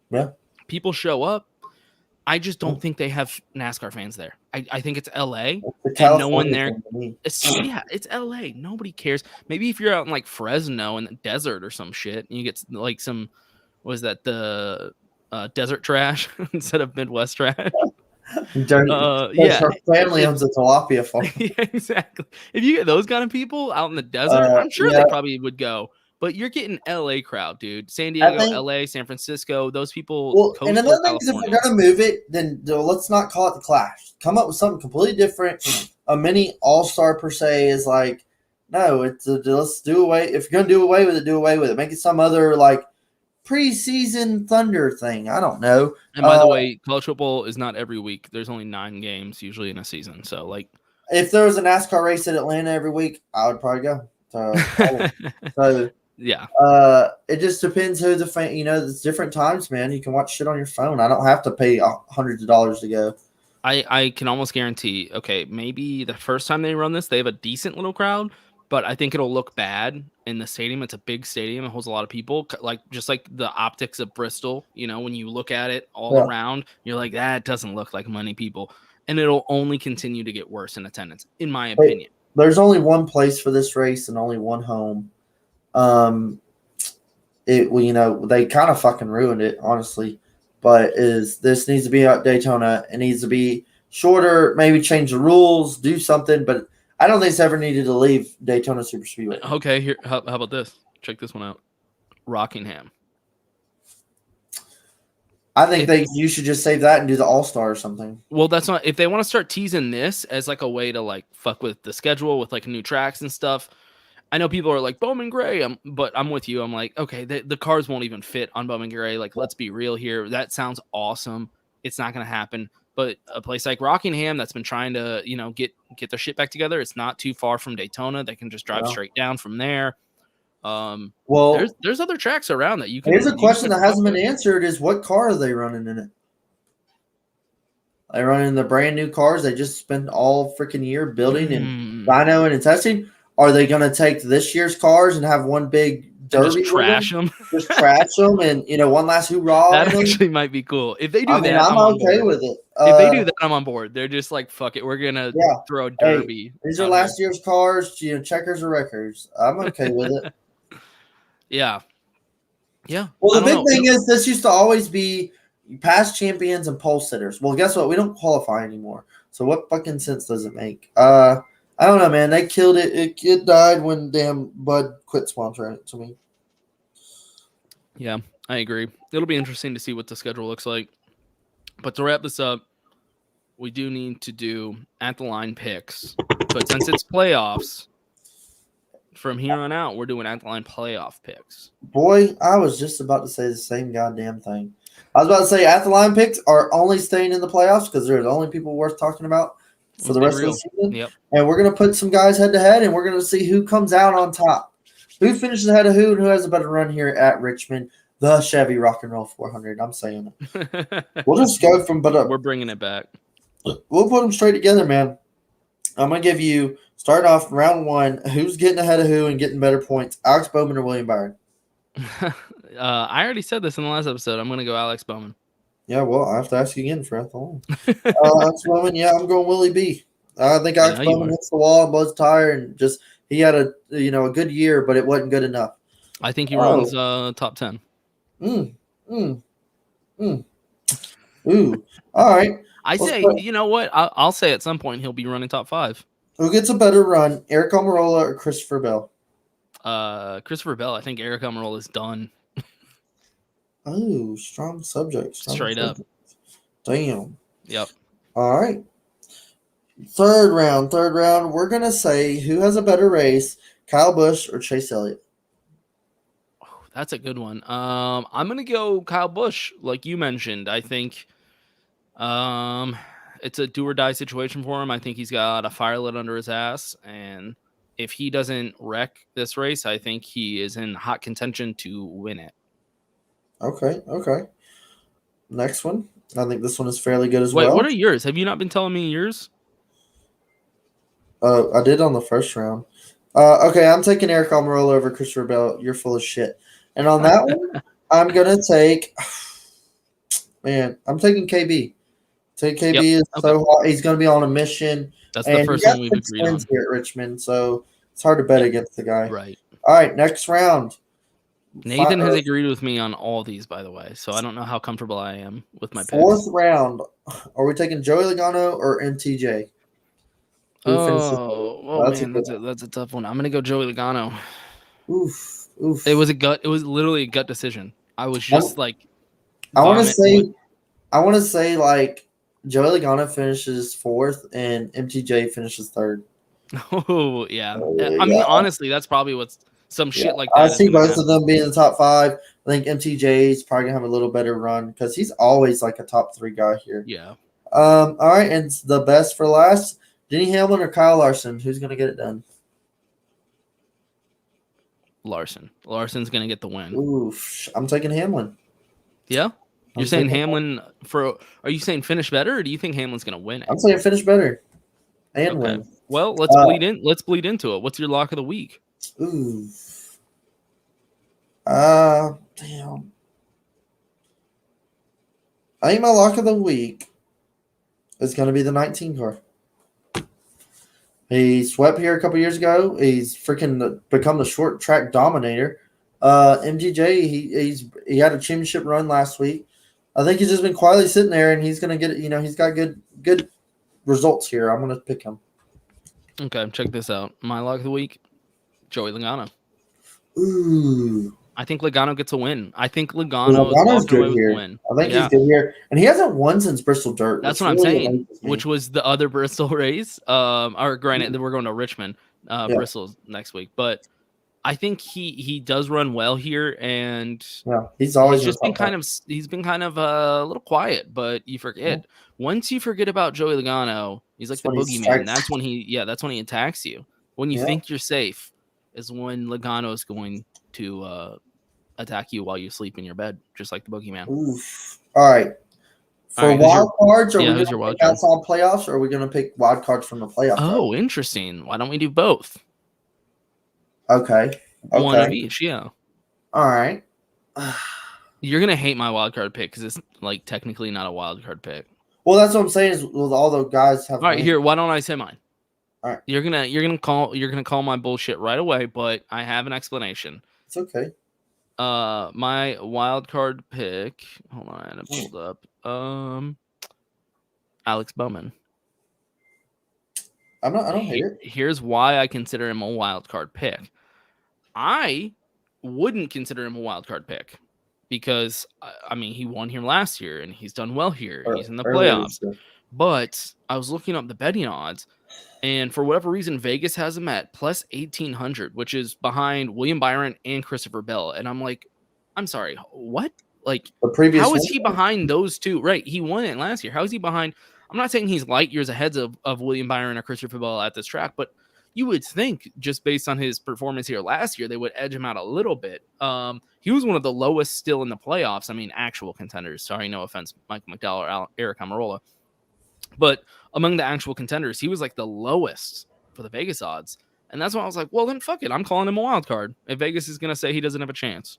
Yeah. People show up. I just don't think they have NASCAR fans there. I think it's LA and no one there. It's LA. Nobody cares. Maybe if you're out in like Fresno in the desert or some shit, and you get like some, the desert trash instead of Midwest trash. Her family owns a tilapia farm. Yeah, exactly. If you get those kind of people out in the desert, I'm sure they probably would go. But you're getting LA crowd, dude. San Diego, LA, San Francisco, those people. Well, and another thing is, if we're gonna move it, then let's not call it the Clash. Come up with something completely different. A mini all-star per se is like, no, let's do away. If you're gonna do away with it, do away with it. Make it some other like preseason Thunder thing. I don't know. And by the way, college football is not every week. There's only 9 games usually in a season. So like, if there was a NASCAR race at Atlanta every week, I would probably go. So yeah. It just depends who the fan. It's different times, man. You can watch shit on your phone. I don't have to pay hundreds of dollars to go. I can almost guarantee. Okay, maybe the first time they run this, they have a decent little crowd, but I think it'll look bad in the stadium. It's a big stadium. It holds a lot of people. Just like the optics of Bristol. When you look at it all around, you're like, that doesn't look like many people, and it'll only continue to get worse in attendance, in my opinion. There's only one place for this race and only one home. They kind of fucking ruined it, honestly. But this needs to be at Daytona. It needs to be shorter, maybe change the rules, do something. But I don't think it's ever needed to leave Daytona Super Speedway. Okay, here. How about this? Check this one out. Rockingham. I think you should just save that and do the All-Star or something. Well, that's not. If they want to start teasing this as like a way to like fuck with the schedule with like new tracks and stuff. I know people are like Bowman Gray, but I'm with you. I'm like, okay, the cars won't even fit on Bowman Gray. Like, let's be real here. That sounds awesome. It's not going to happen. But a place like Rockingham that's been trying to, get their shit back together. It's not too far from Daytona. They can just drive straight down from there. Well, there's other tracks around that you can. Here's a question that hasn't been answered: is what car are they running in it? They running the brand new cars they just spent all freaking year building and dynoing and testing. Are they going to take this year's cars and have one big derby? Just trash them? Just trash them and, one last hoorah. That actually might be cool. If they do that, I'm okay with it. If they do that, I'm on board. They're just like, fuck it. We're going to throw a derby. Hey, these are last year's cars, checkers or wreckers. I'm okay with it. Yeah. Yeah. Well, the big thing is this used to always be past champions and pole sitters. Well, guess what? We don't qualify anymore. So what fucking sense does it make? I don't know, man. They killed it. It died when damn Bud quit sponsoring it to me. Yeah, I agree. It'll be interesting to see what the schedule looks like. But to wrap this up, we do need to do at the line picks. But since it's playoffs, from here on out, we're doing at the line playoff picks. Boy, I was just about to say the same goddamn thing. I was about to say at the line picks are only staying in the playoffs because they're the only people worth talking about. for the rest of the season. Yep. And we're going to put some guys head to head, and we're going to see who comes out on top. Who finishes ahead of who, and who has a better run here at Richmond? The Chevy Rock and Roll 400. I'm saying it. We'll just go from, but we're bringing it back. We'll put them straight together, man. I'm going to give you, starting off round 1, who's getting ahead of who and getting better points, Alex Bowman or William Byron? I already said this in the last episode. I'm going to go Alex Bowman. Yeah, well, I have to ask you again for that long. Alex Bowman, yeah, I'm going Willie B. I think Alex Bowman hits the wall and blows a tire, and just he had a good year, but it wasn't good enough. I think he runs top 10. Ooh, all right. You know what? I'll say at some point he'll be running top 5. Who gets a better run, Eric Almirola or Christopher Bell? Christopher Bell. I think Eric Almirola is done. Oh, strong subject. Straight up. Damn. Yep. All right. Third round. We're going to say who has a better race, Kyle Busch or Chase Elliott? Oh, that's a good one. I'm going to go Kyle Busch, like you mentioned. I think it's a do or die situation for him. I think he's got a fire lit under his ass, and if he doesn't wreck this race, I think he is in hot contention to win it. Okay. Next one. I think this one is fairly good as well. Wait, what are yours? Have you not been telling me yours? I did on the first round. Okay, I'm taking Eric Almirola over Christopher Bell. You're full of shit. And on that one, I'm going to take – man, I'm taking KB. KB is so hot. He's going to be on a mission. That's the first one we've agreed on. Here at Richmond, so it's hard to bet against the guy. Right. All right, next round. Nathan has agreed with me on all these, by the way, so I don't know how comfortable I am with my picks. Fourth round. Are we taking Joey Logano or MTJ? That's a tough one. I'm gonna go Joey Logano. Oof. It was literally a gut decision. I was just I want to say like Joey Logano finishes 4th and MTJ finishes 3rd. Oh yeah. I mean, honestly, that's probably what's some shit like that. I see both of them being in the top 5. I think MTJ is probably gonna have a little better run because he's always like a top 3 guy here. Yeah. All right, and the best for last, Denny Hamlin or Kyle Larson? Who's gonna get it done? Larson. Larson's gonna get the win. Oof. I'm taking Hamlin. Yeah. You're saying Hamlin are you saying finish better, or do you think Hamlin's gonna win it? I'm saying finish better and win. Well, let's bleed in. Let's bleed into it. What's your lock of the week? Ooh. Damn. I think my lock of the week is going to be the 19 car. He swept here a couple years ago. He's freaking become the short track dominator. MGJ, he had a championship run last week. I think he's just been quietly sitting there, and he's going to get it. He's got good results here. I'm going to pick him. Okay, check this out. My lock of the week, Joey Logano. Ooh. I think Logano gets a win. I think Logano's good here. Win. I think he's good here. And he hasn't won since Bristol Dirt. That's what I'm saying, which was the other Bristol race. Or granted, we're going to Richmond, Bristol next week. But I think he does run well here, and he's always been kind of a little quiet. But you forget once you forget about Joey Logano, he's like the boogeyman. That's when he attacks you. When you think you're safe, is when Logano is going to attack you while you sleep in your bed, just like the boogeyman. Oof. All right. For wild cards, are we going to pick outside playoffs, or are we going to pick wild cards from the playoffs? Oh, interesting. Why don't we do both? Okay. One of each, yeah. All right. You're going to hate my wild card pick because it's like technically not a wild card pick. Well, that's what I'm saying is with all the guys have. All right, here. Why don't I say mine? All right. You're gonna call my bullshit right away, but I have an explanation. It's okay. My wild card pick. Hold on, I had it pulled up. Alex Bowman. I don't hate it. Here's why I consider him a wild card pick. I wouldn't consider him a wild card pick because I mean he won here last year and he's done well here. He's in the playoffs. But I was looking up the betting odds, and for whatever reason, Vegas has him at plus 1,800, which is behind William Byron and Christopher Bell. And I'm like, I'm sorry, what? Like, how is he behind those two? Right, he won it last year. How is he behind? I'm not saying he's light years ahead of William Byron or Christopher Bell at this track, but you would think just based on his performance here last year, they would edge him out a little bit. He was one of the lowest still in the playoffs. I mean, actual contenders. Sorry, no offense, Mike McDowell or Eric Amarola. But among the actual contenders, he was like the lowest for the Vegas odds. And that's why I was like, well, then fuck it. I'm calling him a wild card if Vegas is going to say he doesn't have a chance.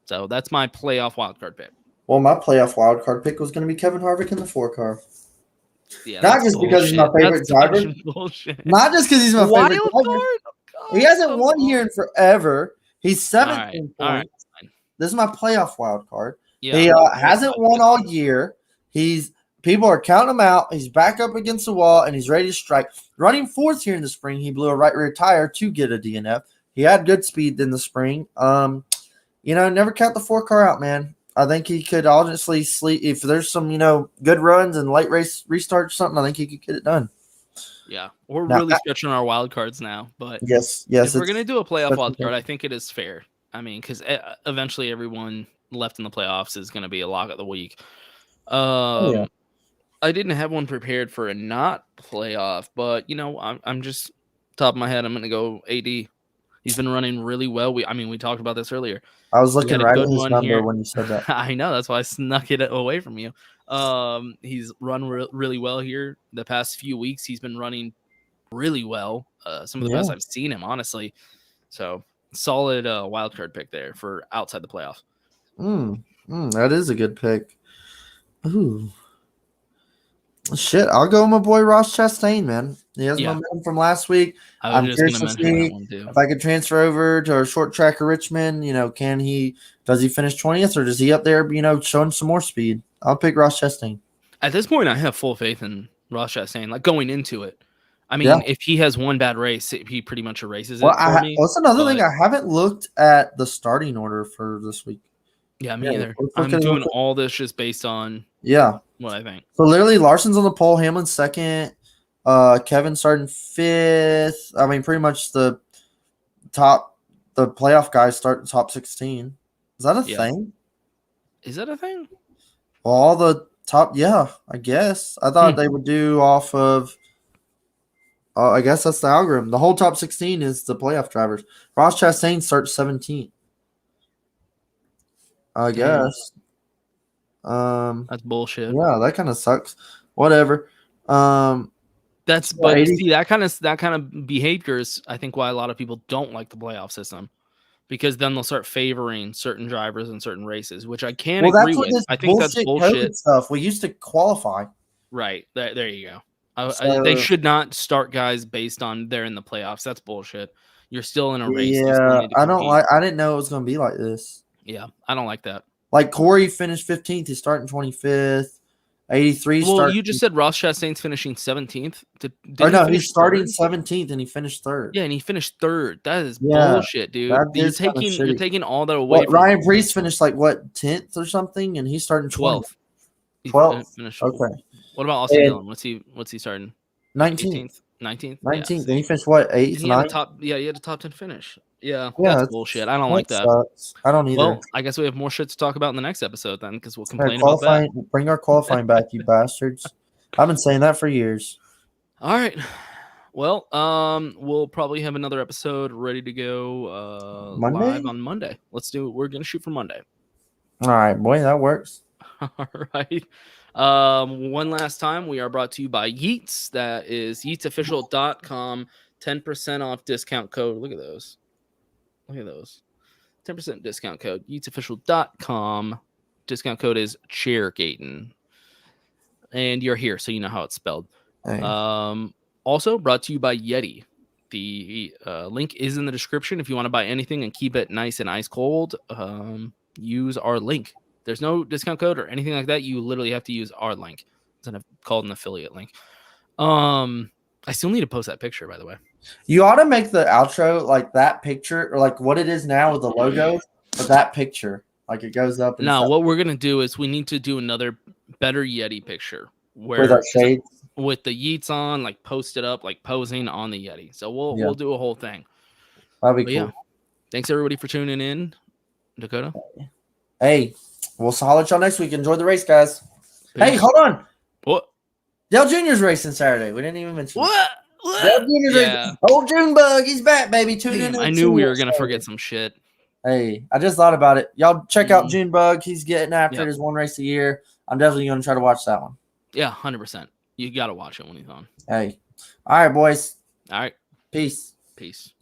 So that's my playoff wild card pick. Well, my playoff wild card pick was going to be Kevin Harvick in the 4-car. Yeah, not just because he's my favorite driver. Not just because he's my favorite driver. He hasn't won here in forever. He's 17 points. Right. This is my playoff wild card. Yeah, he hasn't won all year. People are counting him out. He's back up against the wall, and he's ready to strike. Running fourth here in the spring, he blew a right rear tire to get a DNF. He had good speed in the spring. Never count the 4-car out, man. I think he could honestly sleep if there's some, good runs and late race restarts or something. I think he could get it done. Yeah, we're really stretching our wild cards now, but yes. If we're gonna do a playoff wild card, I think it is fair. I mean, because eventually everyone left in the playoffs is gonna be a lock of the week. I didn't have one prepared for a not playoff, but I'm just top of my head. I'm gonna go AD. He's been running really well. We talked about this earlier. I was looking right at his number when you said that. I know. That's why I snuck it away from you. He's run really well here. The past few weeks, he's been running really well. Some of the best I've seen him, honestly. So, solid wildcard pick there for outside the playoffs. That is a good pick. Ooh. Shit, I'll go with my boy Ross Chastain, man. He has momentum from last week. I'm curious to see if I could transfer over to a short track of Richmond. Does he finish 20th or does he up there, showing some more speed? I'll pick Ross Chastain. At this point, I have full faith in Ross Chastain, like going into it. I mean, if he has one bad race, he pretty much erases it for me. That's another thing. I haven't looked at the starting order for this week. Yeah, me either. I'm doing all this just based on what I think. So literally Larson's on the pole, Hamlin's second, Kevin starting fifth. I mean, pretty much the playoff guys start top 16. Is that a thing? Is that a thing? Well, all the top, I guess. I thought they would do off of I guess that's the algorithm. The whole top 16 is the playoff drivers. Ross Chastain starts 17th. I guess. That's bullshit. Yeah, that kind of sucks. Whatever. See that kind of behavior is, I think, why a lot of people don't like the playoff system, because then they'll start favoring certain drivers in certain races, which I can't agree with. I think that's bullshit stuff. We used to qualify. Right. There you go. They should not start guys based on they're in the playoffs. That's bullshit. You're still in a race. Yeah, I didn't know it was going to be like this. Yeah, I don't like that. Like Corey finished 15th. He's starting 25th. 83. Well, you just said Ross Chastain's finishing 17th. He's starting 17th and he finished third. Yeah, and he finished third. That is bullshit, dude. You're taking all that away. Ryan Preece finished 10th or something, and he's starting 12th. 12th. Okay. What about Austin Dillon? What's he starting? 19th. 19th. And he finished 8th? He had a top 10 finish. Yeah, that's bullshit. I don't like that. Sucks. I don't either. Well, I guess we have more shit to talk about in the next episode then, because we'll complain about that. Bring our qualifying back, you bastards. I've been saying that for years. All right. Well, we'll probably have another episode ready to go live on Monday. Let's do it. We're going to shoot for Monday. All right, boy, that works. All right. One last time, we are brought to you by Yeats. That is yeatsofficial.com. 10% off discount code. Look at those. 10% discount code. yeatsofficial.com. Discount code is Chairgatin. And you're here, so you know how it's spelled. Hey. Also brought to you by Yeti. The link is in the description. If you want to buy anything and keep it nice and ice cold, use our link. There's no discount code or anything like that. You literally have to use our link. It's called an affiliate link. I still need to post that picture, by the way. You ought to make the outro like that picture, or like what it is now with the logo, but that picture, like it goes up. No, what we're gonna do is we need to do another better Yeti picture where that shade with the Yeets on, like posted up, like posing on the Yeti. So we'll do a whole thing. That'd be cool. Yeah. Thanks everybody for tuning in, Dakota. Hey, we'll holler at y'all next week. Enjoy the race, guys. Peace. Hey, hold on. What? Dale Jr.'s racing Saturday. We didn't even mention What? Dale Jr.'s Yeah. racing. Old Junebug, he's back, baby. Tune in. Damn, I knew we were gonna forget some shit. Hey, I just thought about it. Y'all check out Junebug. He's getting after Yep. his one race a year. I'm definitely going to try to watch that one. Yeah, 100%. You got to watch it when he's on. Hey. All right, boys. All right. Peace. Peace.